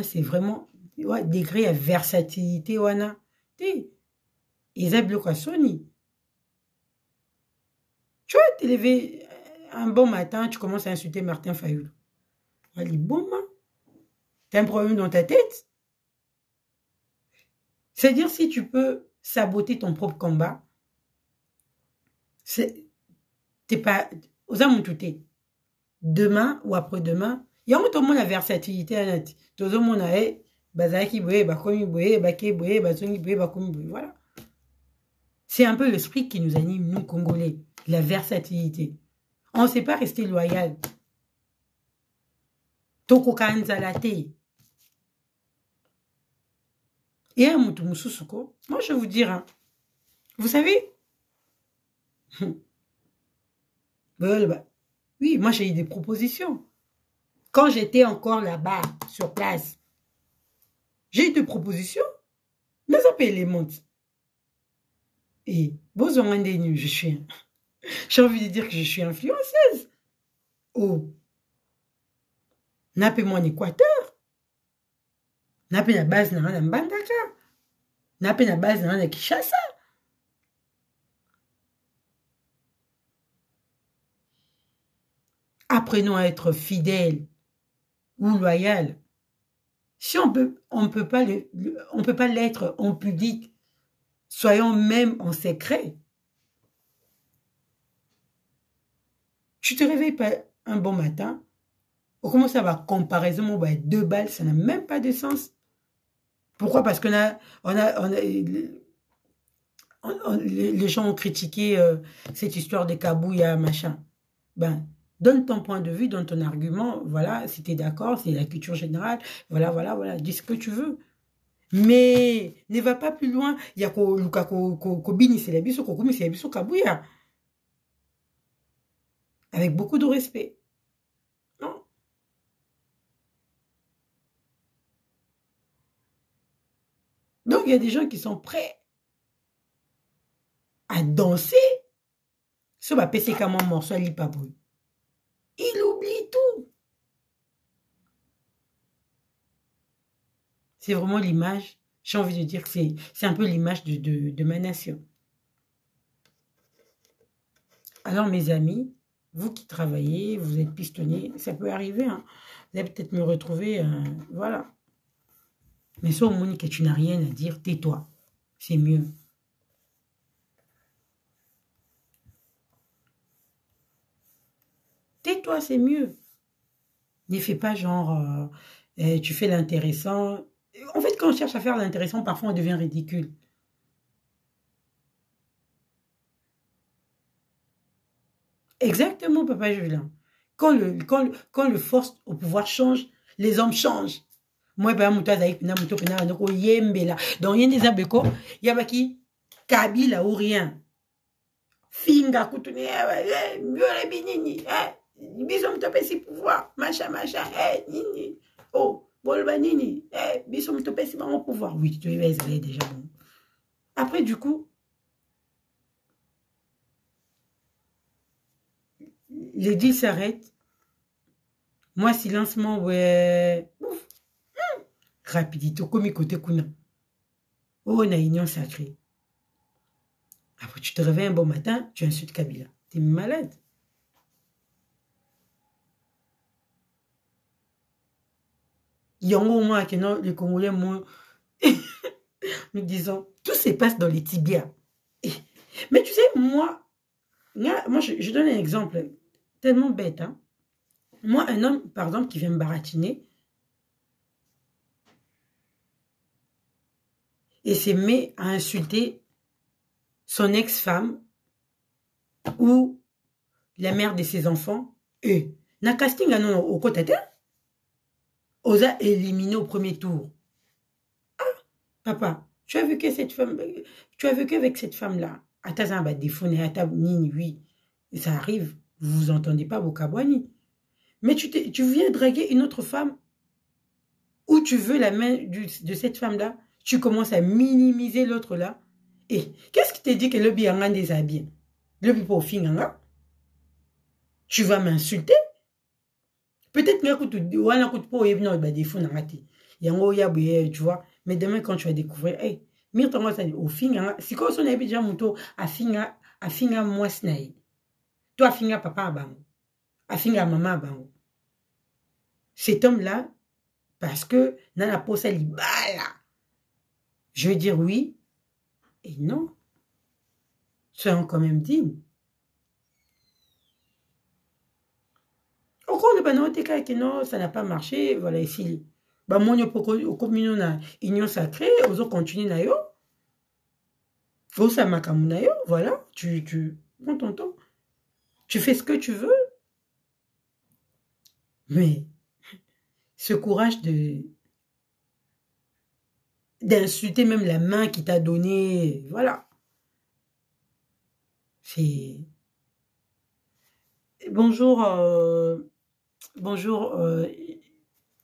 c'est vraiment degré à versatilité, wana. Ils aiment à Sony. Tu vas te lever un bon matin, tu commences à insulter Martin Fayulu. Elle dit, bon, t'as un problème dans ta tête? C'est-à-dire, si tu peux saboter ton propre combat, t'es pas, aux amountoutés. Demain ou après-demain, il y a tout le monde la versatilité à net. Tout le monde a, bazaki boye, bakomi boye, bake boye, bazongi boye, bakomi boye, voilà. C'est un peu l'esprit qui nous anime, nous, Congolais. La versatilité. On ne sait pas rester loyal. Toko kanzalate. Et un moutoumoussouko, moi je vais vous dire, hein, vous savez, oui, moi j'ai eu des propositions. Quand j'étais encore là-bas, sur place, j'ai eu des propositions. Mais ça paye les montes. Et, je suis, j'ai envie de dire que je suis influenceuse. Oh, nappez-moi en Équateur. Nappez la base na Mbandaka. Nappez la base na Kinshasa. Apprenons à être fidèles ou loyaux. Si on peut pas l'être en public, soyons même en secret. Tu te réveilles pas un bon matin, on commence à avoir comparaison, 2 balles, ça n'a même pas de sens. Pourquoi? Parce que les gens ont critiqué cette histoire de Kabouya, machin. Ben, Donne ton point de vue, donne ton argument, voilà, si tu es d'accord, c'est la culture générale, voilà, voilà, voilà, dis ce que tu veux. Mais ne va pas plus loin. Il y a Kobini, c'est la biso, Kokumi, c'est la biso, Kabouya. Avec beaucoup de respect. Non. Donc, il y a des gens qui sont prêts à danser. Ce va passer comme un morceau à l'ipabou. Il oublie tout. C'est vraiment l'image. J'ai envie de dire que c'est un peu l'image de ma nation. Alors, mes amis, vous qui travaillez, vous êtes pistonniers, ça peut arriver. Hein. Vous allez peut-être me retrouver, voilà. Mais ça, au moins, que tu n'as rien à dire, tais-toi. C'est mieux. Tais-toi, c'est mieux. Ne fais pas genre, tu fais l'intéressant. En fait, quand on cherche à faire l'intéressant, parfois on devient ridicule. Exactement, papa Julien. Quand le force au pouvoir change, les hommes changent. Moi, par exemple, donc, il y a des abeko, il y a qui Kabila ou rien. Finga, koutouni, mieux binini, biso mtope si pouvoir, machin, machin, nini, oh, bolba nini, biso mtope si bango pouvoir. Oui, tu vas essayer déjà bon. Après, du coup, les deals s'arrêtent. Moi, silencement, ouais, ouf, rapidité, comme côté kuna. Oh, on a union sacrée. Après, tu te réveilles un bon matin, tu insultes Kabila. T'es malade. Il y a un moment que non, les Congolais, moi, nous disons, tout se passe dans les tibias. Mais tu sais, moi je donne un exemple tellement bête. Hein. Moi, un homme, par exemple, qui vient me baratiner et se met à insulter son ex-femme ou la mère de ses enfants, et na casting non au côté osa éliminé au premier tour. Ah, papa, tu as vu que cette femme, tu as vu qu'avec cette femme-là, à ta zamba défaut, à ta nini, oui, ça arrive, vous vous entendez pas, vos kabouani. Mais tu viens draguer une autre femme où tu veux la main de cette femme-là, tu commences à minimiser l'autre là. Et qu'est-ce qui te dit que le bianga déshabille? Le bi pour finanga? Tu vas m'insulter? Peut-être que tu vois. Mais demain, quand tu vas découvrir, hey, au finga, si quand on a déjà moto, à finga moi snaï. Toi, finga papa abango. À finga maman abango. Cet homme-là, parce que, dans la posa libala, je veux dire oui et non. Soyons quand même dignes. Au cours de Banotéka, que non, ça n'a pas marché, voilà, ici. Bah, moi, au communion, na union sacrée, aux autres continuent na yo. Faut ça makamuna yo, voilà, tu prends ton temps. Tu fais ce que tu veux. Mais, ce courage d'insulter même la main qui t'a donné, voilà. C'est... Bonjour, bonjour,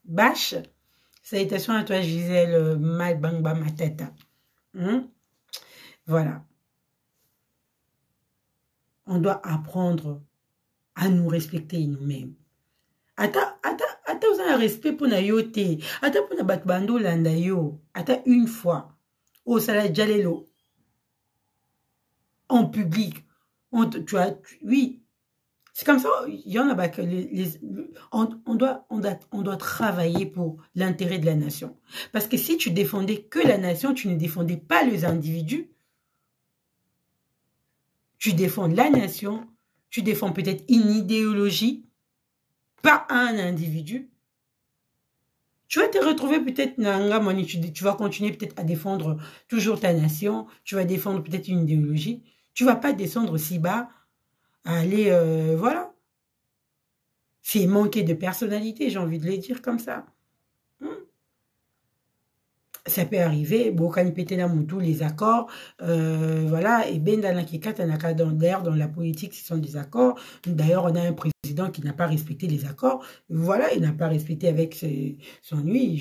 Bach. Salutations à toi, Gisèle Malbangba Matata. Voilà. On doit apprendre à nous respecter nous-mêmes. Ata un respect pour na yo te. Ata pour na batbando landa yo. Ata une fois. Au salaire jalelo. En public. Oui. C'est comme ça, il y en a que on doit travailler pour l'intérêt de la nation. Parce que si tu défendais que la nation, tu ne défendais pas les individus. Tu défends la nation, tu défends peut-être une idéologie, pas un individu. Tu vas te retrouver peut-être, tu vas continuer peut-être à défendre toujours ta nation, tu vas défendre peut-être une idéologie. Tu vas pas descendre si bas, à aller, voilà. C'est manquer de personnalité, j'ai envie de le dire comme ça. Ça peut arriver, bon, quand il pète les accords, voilà, et ben dans d'ailleurs, dans la politique, ce sont des accords. D'ailleurs, on a un président qui n'a pas respecté les accords. Voilà, il n'a pas respecté avec son lui,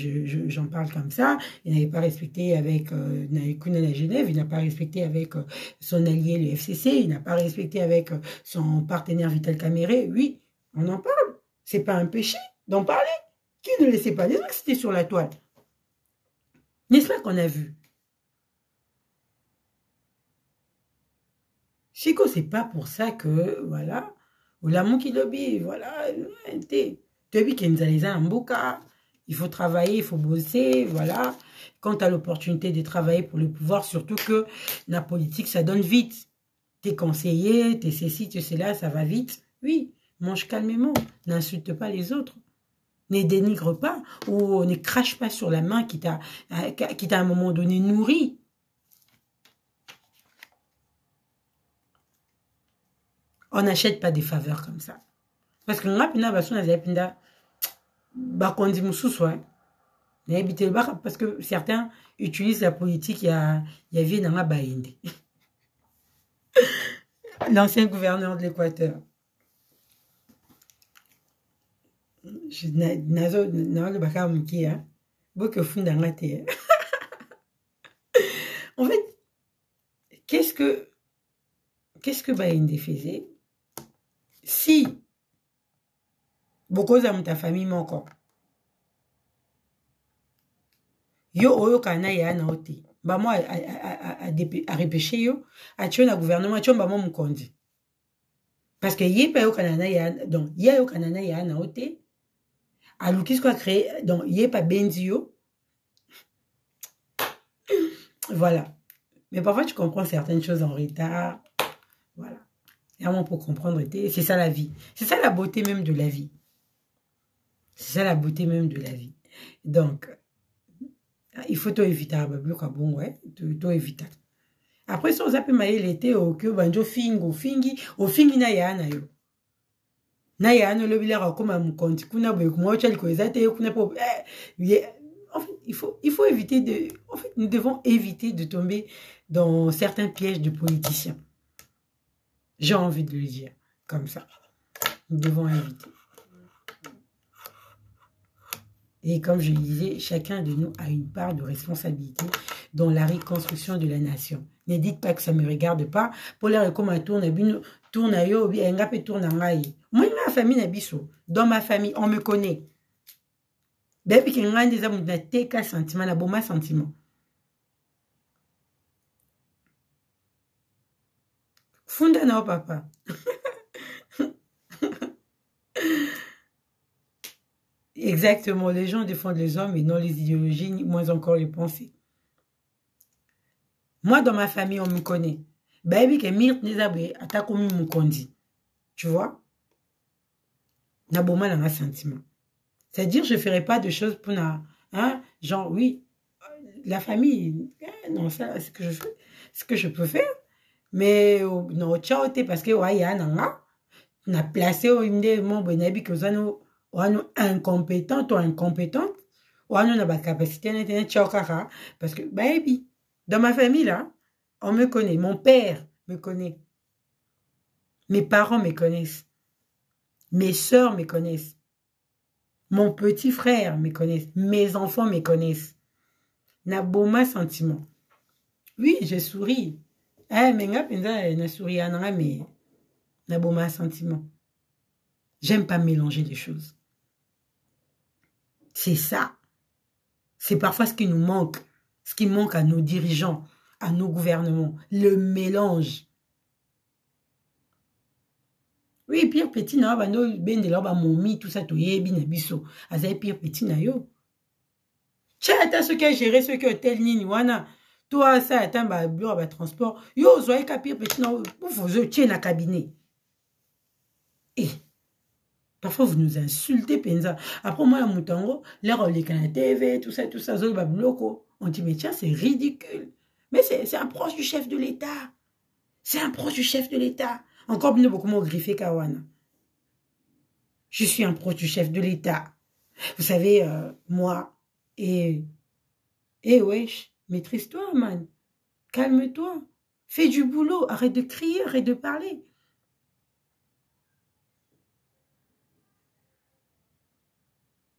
j'en parle comme ça. Il n'avait pas respecté avec la Genève, il n'a pas respecté avec son allié, le FCC, il n'a pas respecté avec son partenaire Vital Caméré. Oui, on en parle. C'est pas un péché d'en parler. Qui ne laissait pas dire que c'était sur la toile? N'est-ce pas qu'on a vu? Chico, c'est pas pour ça que, voilà, ou l'amour qui lobby, voilà, tu qui nous a en boca, il faut travailler, il faut bosser, voilà. Quand tu as l'opportunité de travailler pour le pouvoir, surtout que la politique, ça donne vite. T'es conseiller, t'es ceci, t'es cela, ça va vite. Oui, mange calmement, n'insulte pas les autres. Ne dénigre pas ou ne crache pas sur la main qui t'a à un moment donné nourri. On n'achète pas des faveurs comme ça. Parce que parce que certains utilisent la politique, il y a dans la baïnde. L'ancien gouverneur de l'Équateur. En fait, qu'est-ce que Baïndé faisait? Si beaucoup de ta famille m'encore, yo oyo kana ya na ote, ba moi à repêcher yo, à tuer na gouvernement, tu ba moi mukondi. Parce que yé pa yo kana ya, donc yé yo kana ya na ote, à l'outil quoi créé, donc yé pas benzi yo. Voilà. Mais parfois tu comprends certaines choses en retard. Voilà. Vraiment pour comprendre, c'est ça la vie. C'est ça la beauté même de la vie. C'est ça la beauté même de la vie. Donc, il faut tout éviter. Bon, ouais, tout éviter. Après, si on a pu mailler l'été, au que banjo fingi na ya na yo. Na ya no le bilera comme un konti kuna boy kuma ochali ko ezate kuna po en fait, il faut éviter de en fait, nous devons éviter de tomber dans certains pièges de politiciens. J'ai envie de le dire comme ça. Nous devons éviter. Et comme je le disais, chacun de nous a une part de responsabilité dans la reconstruction de la nation. Ne dites pas que ça ne me regarde pas. Pour l'air comme un tourne à yo, bien un tourne à maï. Moi, ma famille n'abisso. Dans ma famille, on me connaît. Depuis qu'il y a des hommes qui ont sentiment, la bon sentiment. Funda non, papa. Exactement, les gens défendent les hommes et non les idéologies, moins encore les pensées. Moi, dans ma famille, on me connaît. Baby, que Myrt Nizabé, attaque mon condi. Tu vois? N'a pas mal un sentiment. C'est-à-dire, je ne ferai pas de choses pour na, hein, genre, oui, la famille, non, ça, c'est ce que je peux faire. Mais, non, ciao, parce que, ouais, y a on a placé au inde, mon benabi, que on a incompétent ou incompétente, on a la capacité d'internet, ciao, kaka, parce que, baby, dans ma famille, là, on me connaît. Mon père me connaît. Mes parents me connaissent. Mes sœurs me connaissent. Mon petit frère me connaît. Mes enfants me connaissent. Na boma sentiment. Oui, je souris. Mais na souris mais na boma sentiment. J'aime pas mélanger les choses. C'est ça. C'est parfois ce qui nous manque. Ce qui manque à nos dirigeants, à nos gouvernements. Le mélange. Oui, pire petit na bano ben de là momi tout ça to yebi na biso. Azay pire petit na yo. Tchata ceux qui a géré ceux qui ont tel nini wana. Toi ça attend ba bureau ba transport. Yo zoé ka pire petit na pour vous tiens na cabinet. Et parfois vous nous insultez penza. Après moi la mutango, l'air les canal TV, tout ça zo ba bloco. On dit mais tiens, c'est ridicule. Mais c'est un proche du chef de l'État. C'est un proche du chef de l'État. Encore beaucoup moins griffé qu'Awana. Je suis un proche du chef de l'État. Vous savez, moi, wesh, maîtrise-toi, man. Calme-toi. Fais du boulot. Arrête de crier, arrête de parler.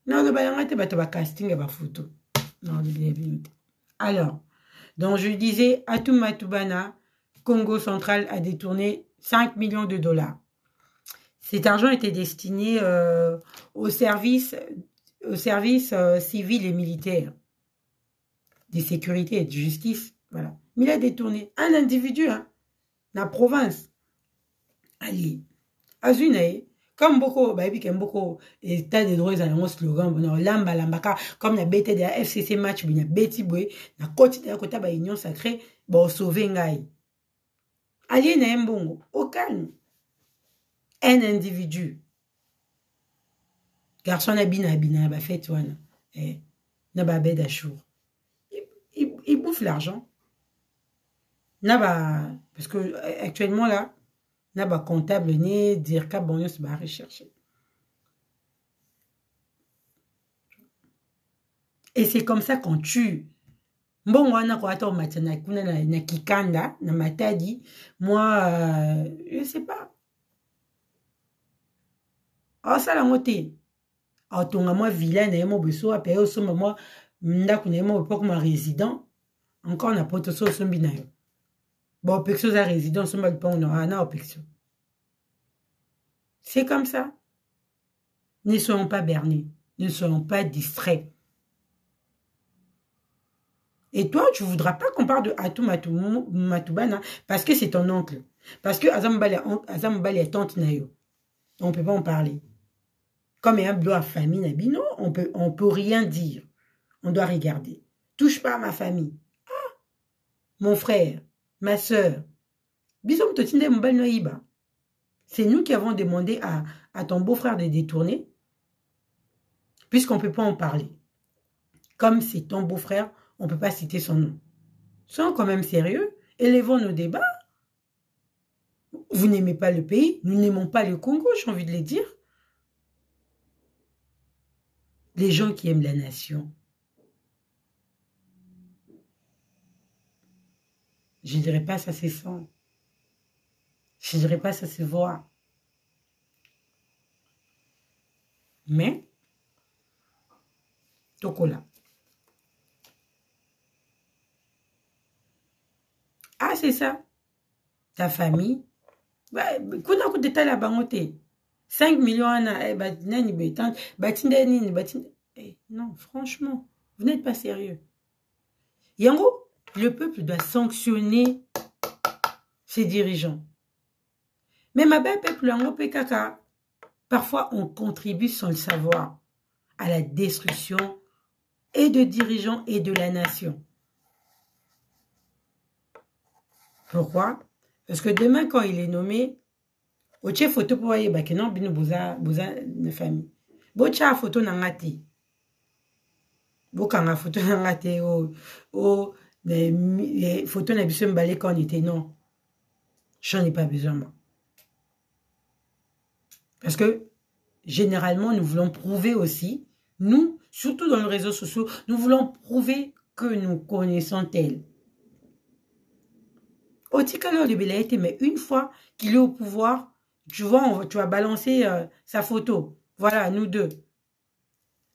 Non, le balangate, bah, tu vas casting, bah, photo. Non, alors, donc je disais, Atou Matoubana, Congo central a détourné 5 millions de dollars. Cet argent était destiné au service civil et militaire, de sécurité et de justice. Voilà. Mais il a détourné un individu, hein, dans la province. Allez, Azunaï, comme beaucoup, bah, et puis beaucoup, état de droit, ils ont un slogan, lamba, lambaka, comme la BT de la FCC match, il y a Betty Boué, la côte de la côte, bah, union sacrée, bon, sauver Ngaï. Allez, n'a un bon, au calme. Un individu. Garçon abina, bah, fait, toi, n'a pas bête d'achour. Il bouffe l'argent. N'a pas, parce que, actuellement, là, n'a pas comptable, ni dire qu'à bon, se va rechercher. Et c'est comme ça qu'on tue. Bon, wana kwa hata umatana kuna na kikanda, na matadi, moi, je sais pas. Oh, ça la moté. Oh, tonga moi villa na yemo beso ape o soma moi ndako na yemo pas comme résident. Encore na poto so sombi na yo. Bon, pexo za résident soma pas on aura na pexo. C'est comme ça. Ne soyons pas bernés, ne soyons pas distraits. Et toi, tu ne voudras pas qu'on parle de Atou Matoubana parce que c'est ton oncle. Parce que Azambali est tante Nayo. On ne peut pas en parler. Comme il y a un bloc à famille, non, on peut rien dire. On doit regarder. Touche pas à ma famille. Ah, mon frère, ma soeur. C'est nous qui avons demandé à ton beau-frère de détourner, puisqu'on ne peut pas en parler. Comme c'est ton beau-frère, on ne peut pas citer son nom. Soyons quand même sérieux. Élevons nos débats. Vous n'aimez pas le pays. Nous n'aimons pas le Congo, j'ai envie de le dire. Les gens qui aiment la nation. Je ne dirais pas ça se sent. Je ne dirais pas ça se voit. Mais, tokola. Ah, c'est ça. Ta famille. Kuna kuteta la bangote. 5 millions non, franchement, vous n'êtes pas sérieux. Yango, le peuple doit sanctionner ses dirigeants. Mais ma belle peuple, yango pekaka, parfois on contribue sans le savoir à la destruction et de dirigeants et de la nation. Pourquoi? Parce que demain, quand il est nommé, au chef photo pour voyer, bah, que non, bino boza de famille. Bo cha photo nangati. Bo kanga photo nangati, les photos n'a besoin de quand on était, non. J'en ai pas besoin, moi. Parce que, généralement, nous voulons prouver aussi, nous, surtout dans les réseaux sociaux, nous voulons prouver que nous connaissons tel. Otikalo de Belaïté, mais une fois qu'il est au pouvoir, tu vois, tu vas balancer sa photo. Voilà, nous deux.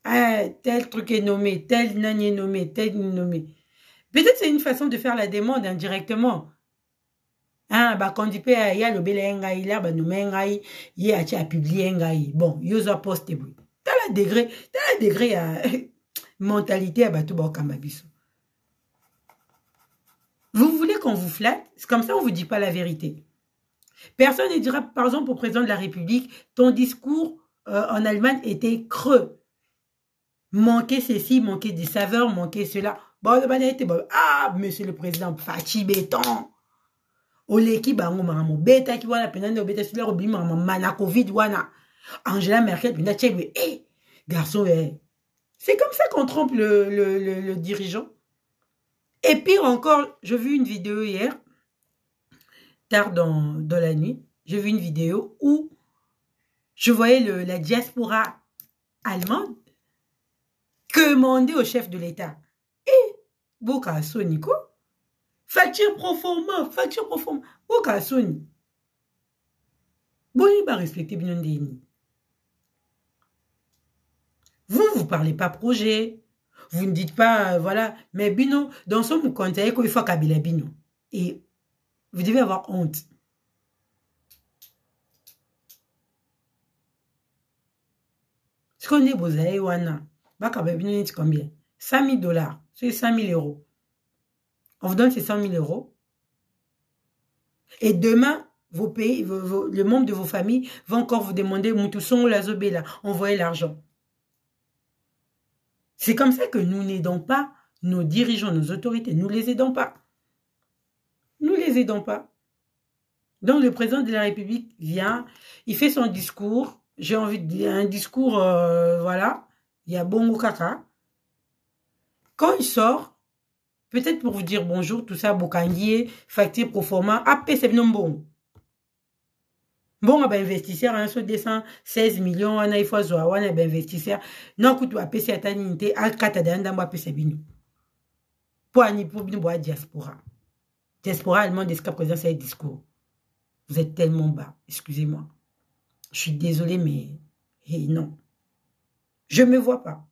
Ah, tel truc est nommé, tel nani est nommé, tel est nommé. Peut-être c'est une façon de faire la demande indirectement. Ah, bah, quand il peut, il y a le Belaïngaï, là, bah, nous mengaï, il y a publié ngaï. Bon, il y a posté. T'as la degré à mentalité à Batou Bakambabiso. Vous voulez qu'on vous flatte? C'est comme ça, on ne vous dit pas la vérité. Personne ne dira, par exemple, au président de la République, ton discours en Allemagne était creux. Manquait ceci, manquait des saveurs, manquait cela. Bon, ah, monsieur le président, Fachi Béton. Oleki bango maman beta ki wana penande obeta sila obi maman mana Covid wana. Angela Merkel pena tchèque, garçon, c'est comme ça qu'on trompe le dirigeant. Et pire encore, j'ai vu une vidéo hier, tard dans la nuit, j'ai vu une vidéo où Je voyais la diaspora allemande commander au chef de l'État. Et, Boka Soni, quoi? Facture pro forma. Boka Soni. Bon, il va respecter bien Ndeni. Vous ne parlez pas projet. Vous ne dites pas, voilà. Mais Bino, dans son conseil, il faut Kabila Bino. Et vous devez avoir honte. Ce qu'on est besoin, Wana. Baka Bino, c'est combien? 5 000 $. C'est 5 000 €. On vous donne ces 100 000 €. Et demain, vos pays, le membre de vos familles va encore vous demander, Moutousson ou la Zobela, envoyez l'argent. C'est comme ça que nous n'aidons pas nos dirigeants, nos autorités. Nous les aidons pas. Nous les aidons pas. Donc le président de la République vient, il fait son discours. J'ai envie de dire un discours, voilà. Il y a Bongo Kaka. Quand il sort, peut-être pour vous dire bonjour, tout ça, Bokangier, facture pro forma, après c'est non bon. Bon, on va investir en ce 216 millions, on a il faut on va investir. Non, coûte à PC à tanité, à Katadanda, on va PC bino. Pour une diaspora. Diaspora allemande, est-ce qu'à présent c'est un discours? Vous êtes tellement bas, excusez-moi. Je suis désolée, mais hey, non. Je ne me vois pas.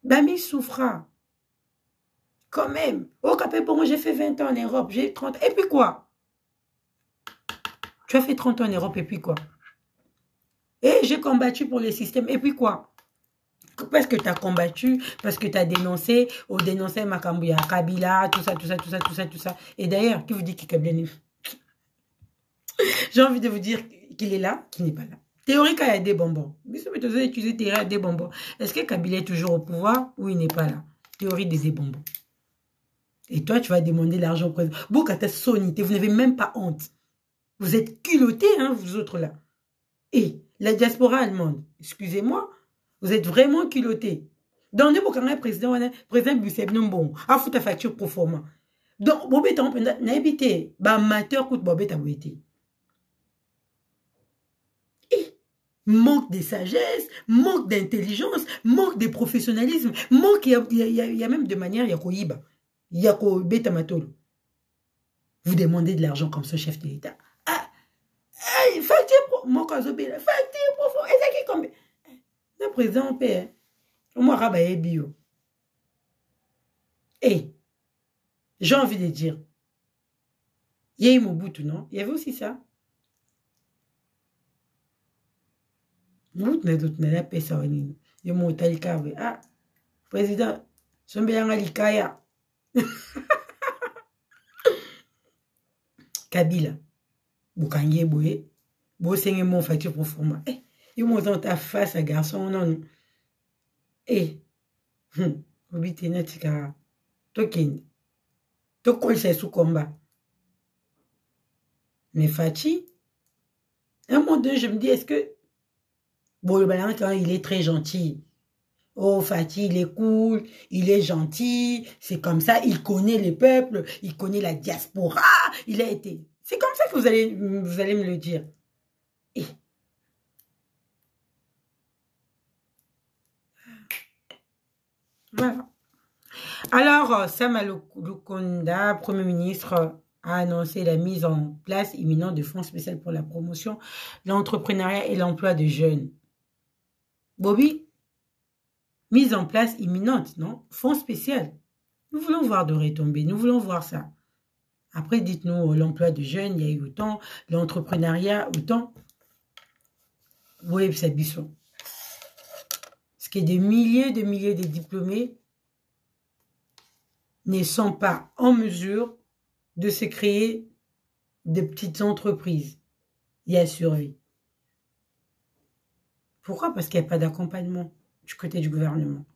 Bami souffra. Quand même. Au Capé, pour moi, j'ai fait 20 ans en Europe, j'ai 30. Et puis quoi? Tu as fait 30 ans en Europe, et puis quoi? Et j'ai combattu pour le système, et puis quoi? Parce que tu as combattu, parce que tu as dénoncé, ou dénoncé Makambouya, Kabila, tout ça, tout ça, tout ça, tout ça, tout ça. Et d'ailleurs, qui vous dit qu'il est J'ai envie de vous dire qu'il est là, qu'il n'est pas là. Théorique, il y a des bonbons. Mais si vous utilisez théorie à des bonbons, est-ce que Kabila est toujours au pouvoir ou il n'est pas là? Théorie des bonbons. Et toi, tu vas demander l'argent au président. Bokata sonité, vous n'avez même pas honte. Vous êtes culottés, hein, vous autres là. Et la diaspora allemande, excusez-moi, vous êtes vraiment culottés. Dans le Bokanga, président Busseb Nombon, a foutu ta facture pro forma. Donc, Bobé, n'a habité, bah, amateur, coûte Bobé, t'as été. Manque de sagesse, manque d'intelligence, manque de professionnalisme, manque, il y a même de manière, il y a Koyiba, il y a Beta Matolo. Vous demandez de l'argent comme ce chef de l'État. Ah, facture pour mon cas, facture pour et ça qui combien? Le président paie, au moins rabaye bio. Et j'ai envie de dire, il y a eu Mobutu, non? Il y avait aussi ça. Mobutu n'a d'autre n'a pas ça. Il y a mon talika. Ah, président, je suis bien à l'Ikaya. Kabila. Boukangue Boué. Bosenge mon facture pour format. Eh, ils m'ont dans ta face, garçon, non. Eh, obite natika. Token. Tokol c'est sous combat. Mais Fachi, un moment donné, je me dis, est-ce que, bon, le ballon, quand il est très gentil. Oh, Fatih, il est cool, il est gentil, c'est comme ça, il connaît les peuples, il connaît la diaspora, il a été. C'est comme ça que vous allez me le dire. Et voilà. Alors, Sama Lukonda, Premier ministre, a annoncé la mise en place imminente de fonds spéciaux pour la promotion de l'entrepreneuriat et l'emploi de jeunes. Bobby, mise en place imminente, non? Fonds spécial. Nous voulons voir de retombées, nous voulons voir ça. Après, dites-nous, l'emploi de jeunes, il y a eu autant, l'entrepreneuriat, autant. Oui, c'est bisson. Parce que des milliers de diplômés ne sont pas en mesure de se créer de petites entreprises. Il y a survie. Pourquoi? Parce qu'il n'y a pas d'accompagnement du côté du gouvernement.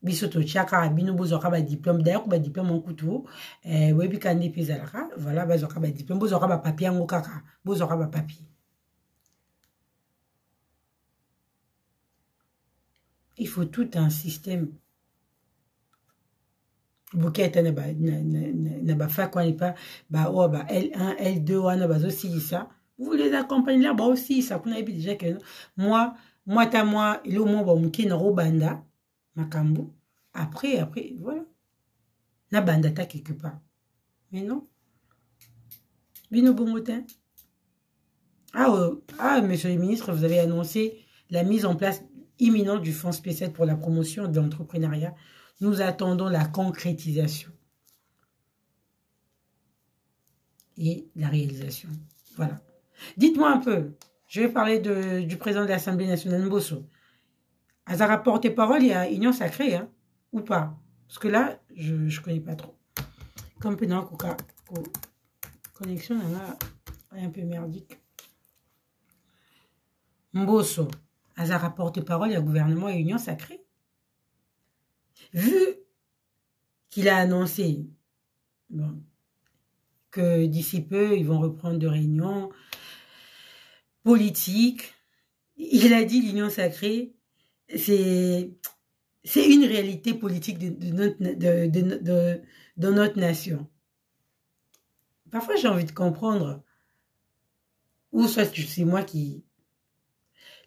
Bisoto chaka bino bozoka ba diplôme d'ailleurs ba diplôme en couteau webi kandi pizalaka voilà bazoka ba diplôme bozoka ba papier ngo kaka bozoka ba papier. Il faut tout un système. Bouquet n'a pas fait quoi n'est pas bah oh bah L1 L2 wana bah aussi ça vous les accompagnez là bah aussi ça qu'on a déjà que moi t'as moi il au moins bon mki na robanda makambo après voilà na banda ta quelque part mais non bino bongotin monsieur le ministre vous avez annoncé la mise en place imminente du fonds spécial pour la promotion de l'entrepreneuriat. Nous attendons la concrétisation et la réalisation. Voilà. Dites-moi un peu, je vais parler du président de l'Assemblée nationale, Mbosso. À sa rapporte parole, il y a Union Sacrée, hein, ou pas? Parce que là, je ne connais pas trop. Comme pendant la connexion, là, un peu merdique. Mbosso, à sa rapporte parole, il y a gouvernement et Union Sacrée. Vu qu'il a annoncé bon, que d'ici peu, ils vont reprendre de réunions politiques, il a dit l'union sacrée, c'est une réalité politique de notre nation. Parfois, j'ai envie de comprendre, ou soit c'est moi qui...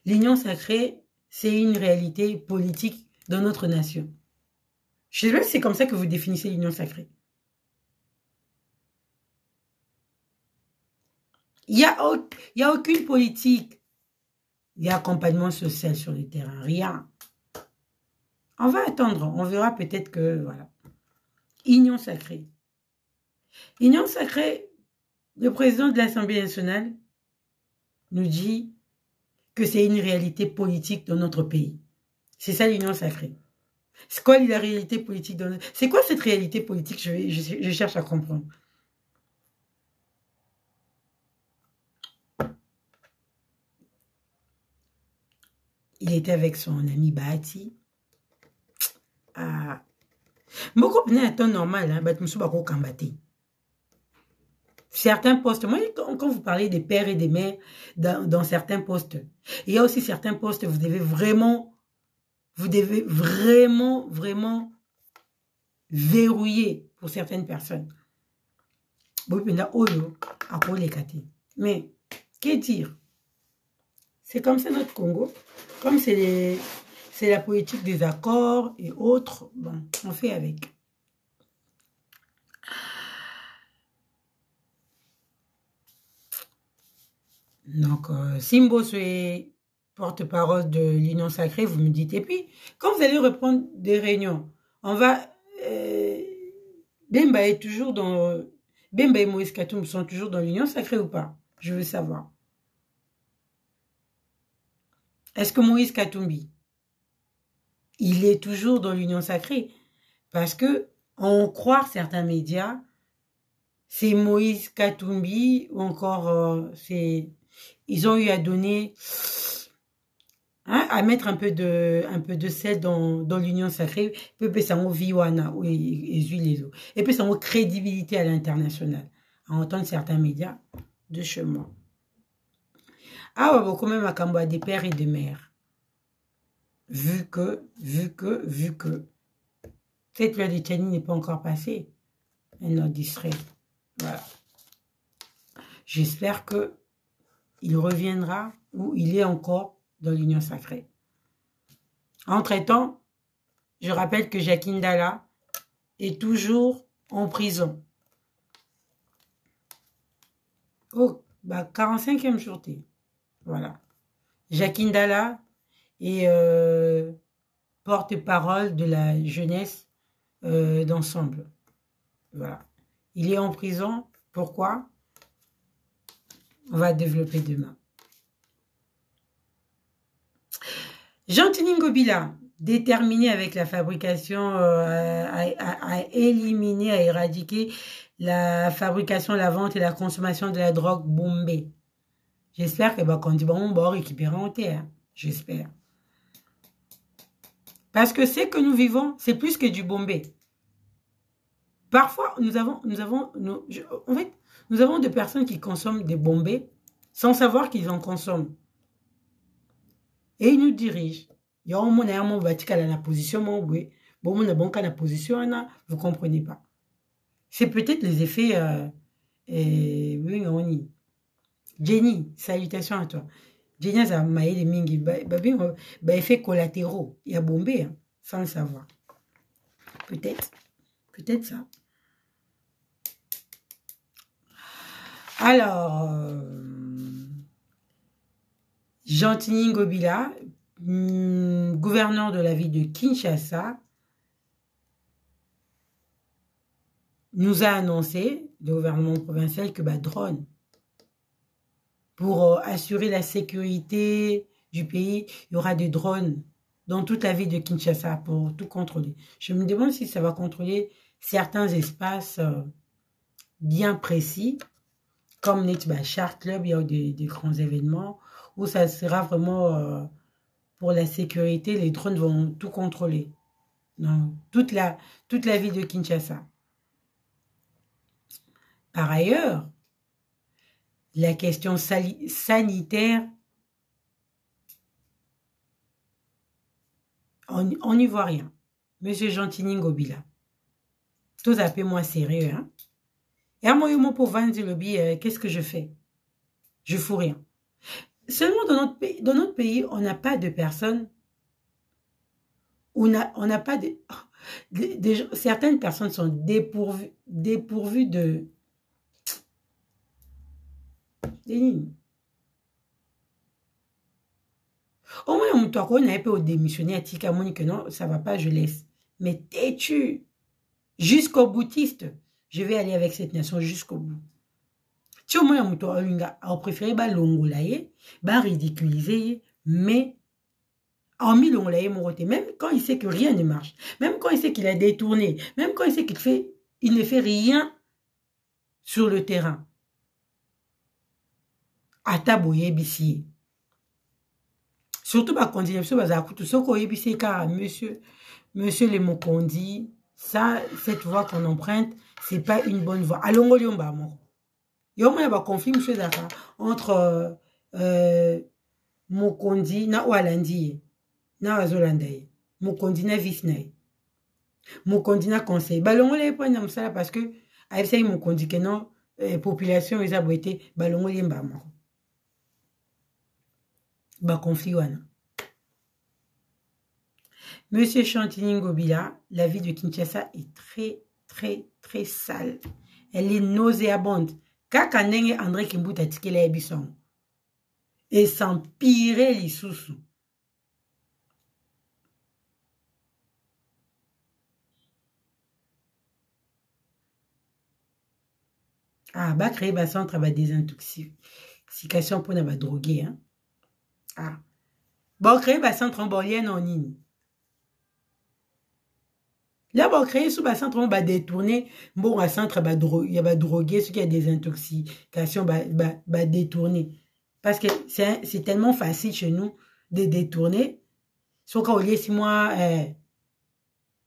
L'union sacrée, c'est une réalité politique de notre nation. Je sais pas si c'est comme ça que vous définissez l'union sacrée. Il n'y a aucune politique d'accompagnement social sur le terrain. Rien. On va attendre. On verra peut-être que, voilà. Union sacrée. Union sacrée, le président de l'Assemblée nationale nous dit que c'est une réalité politique dans notre pays. C'est ça l'union sacrée. C'est quoi la réalité politique dans notre... C'est quoi cette réalité politique? Je cherche à comprendre. Il était avec son ami Bahati. Beaucoup de un temps normal, hein, certains postes, moi, quand vous parlez des pères et des mères dans certains postes, il y a aussi certains postes, vous devez vraiment verrouiller pour certaines personnes. Mais, que dire? C'est comme ça notre Congo. Comme c'est la politique des accords et autres, bon, on fait avec. Donc, Simbo est porte-parole de l'Union Sacrée, vous me dites. Et puis, quand vous allez reprendre des réunions, on va... Bemba est toujours dans... Bemba et Moïse Katoum sont toujours dans l'Union Sacrée ou pas? Je veux savoir. Est-ce que Moïse Katumbi, il est toujours dans l'Union Sacrée? Parce que, on croit certains médias, c'est Moïse Katumbi ou encore ils ont eu à donner, hein, à mettre un peu de sel dans l'Union Sacrée, peut ça en viwana et puis ça en crédibilité à l'international, à entendre certains médias de chez moi. Ah ouais, quand même à Kamboa des pères et des mères. Vu que cette loi de Tchani n'est pas encore passée, elle nous distrait. Voilà. J'espère que il reviendra ou il est encore dans l'Union Sacrée. Entre-temps, je rappelle que Jacqueline Dalla est toujours en prison. Oh, bah 45e sûreté. Voilà. Jacqueline Dalla est porte-parole de la jeunesse d'ensemble. Voilà. Il est en prison. Pourquoi? On va développer demain. Jean-Tini Ngobila, déterminé avec la fabrication, à éliminer, à éradiquer la fabrication, la vente et la consommation de la drogue bombée. J'espère que quand on dit bon, on va récupérer en terre. J'espère. Parce que ce que nous vivons, c'est plus que du bombé. Parfois, nous avons des personnes qui consomment des bombés sans savoir qu'ils en consomment. Et ils nous dirigent. Il y a un moment la position, Bon, on a bon cas la position, vous ne comprenez pas. C'est peut-être les effets... oui, on y. Jenny, salutations à toi. Jenny a maillé les mingi. Effets collatéraux. Il y a bombé, hein, sans le savoir. Peut-être. Peut-être ça. Alors, Jean-Tini Ngobila, gouverneur de la ville de Kinshasa, nous a annoncé, le gouvernement provincial, que drone, pour assurer la sécurité du pays, il y aura des drones dans toute la ville de Kinshasa pour tout contrôler. Je me demande si ça va contrôler certains espaces bien précis, comme les Chart Club, il y a des grands événements, où ça sera vraiment pour la sécurité, les drones vont tout contrôler. Non, toute la ville de Kinshasa. Par ailleurs, la question sanitaire, on n'y voit rien. Monsieur Jean-Tini Ngobila, tout à fait moins sérieux. Hein? Et à moi, pour vendre le billet, qu'est-ce que je fais? Je fous rien. Seulement dans notre pays, on n'a pas de personnes, on n'a pas de... certaines personnes sont dépourvues de... Au moins, on n'avait pas démissionné à Tika Monique, non, ça va pas, je laisse. Mais têtu, jusqu'au boutiste, je vais aller avec cette nation jusqu'au bout. Si au moins, on préféré l'ongolaye, ridiculiser, mais en mis l'ongolaye moroté, même quand il sait que rien ne marche, même quand il sait qu'il a détourné, même quand il sait qu'il ne fait rien sur le terrain. Ataboye bissier. Surtout quand il y a ce car monsieur le Mokondi, ça, cette voie qu'on emprunte, c'est pas une bonne voie. Allons, il y a un conflit entre Mokondi na Walandi, na Azolandaye, Mokondi na Visnaye, Mokondi na Conseil. Balongo les points comme ça parce que avec ça Mokondi que non population ils ont été balongo les mbamo. Conflit wana. Monsieur Jean-Tini Ngobila, la ville de Kinshasa est très, très, très sale. Elle est nauséabonde. Kaka ndenge André Kimbuta tikela ebison. Et s'empirer les sous. Ah, créer un centre de désintoxication pour ne droguer. Hein? Ah. Créer un centre en bolien en ligne. Là, on créer sous un centre, on va détourner. Bon, un centre, il y a droguer, ce qui a des intoxications, détourner. Parce que c'est tellement facile chez nous de détourner. Sauf qu'au lieu, si moi,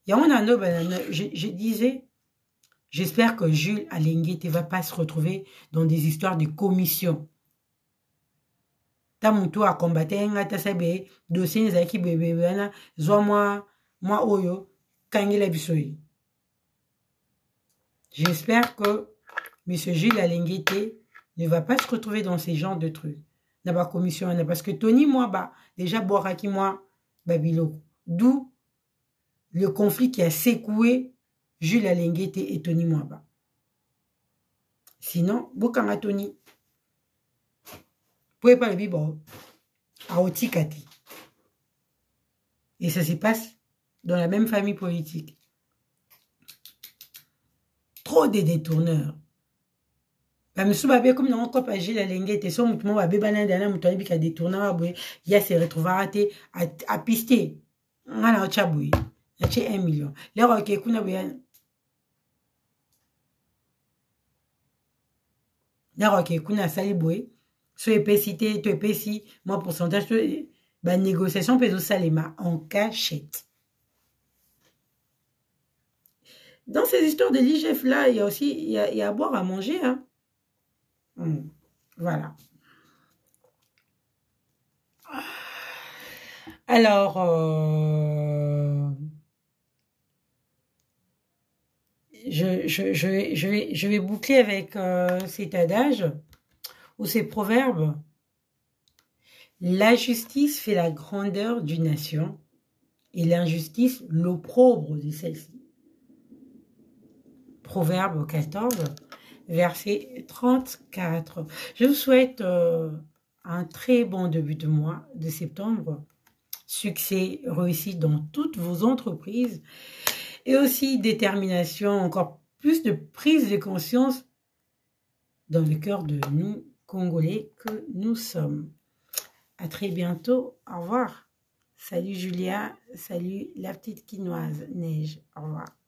je disais, j'espère que Jules Alenguete ne va pas se retrouver dans des histoires de commission. Ta mutu a combattu, ta sabe, dossier nzaki bébé, moi oyo. J'espère que M. Jules Alenguete ne va pas se retrouver dans ces genres de trucs. N'a pas commission, parce que Tony moi déjà Boraki moi Babilo. D'où le conflit qui a secoué Jules Alenguete et Tony Mwaba. Sinon, Bokanga Tony. Pouvez pas le vivre à Otikati. Et ça se passe dans la même famille politique. Trop de détourneurs. Monsieur Babé, comme dans le cop Gilles Alenguete, son mouton Babé Banandana, mouton qui a détourné, il y a ses retrouvé à pister. On a un chabouille. Il y a 1 million. Les roquets, qu'on a bien. Les roquets, qu'on a saliboué. Soit épicité, tu épaissi, moi pourcentage, négociation, peut salima en cachette. Dans ces histoires de l'IGF là, il y a aussi il y a à boire, à manger. Hein. Voilà. Alors, je vais boucler avec cet adage ou ces proverbes. La justice fait la grandeur d'une nation et l'injustice l'opprobre de celle-ci. Proverbe 14, verset 34. Je vous souhaite un très bon début de mois de septembre. Succès, réussite dans toutes vos entreprises et aussi détermination, encore plus de prise de conscience dans le cœur de nous, Congolais, que nous sommes. À très bientôt. Au revoir. Salut Julia. Salut la petite quinoise Neige. Au revoir.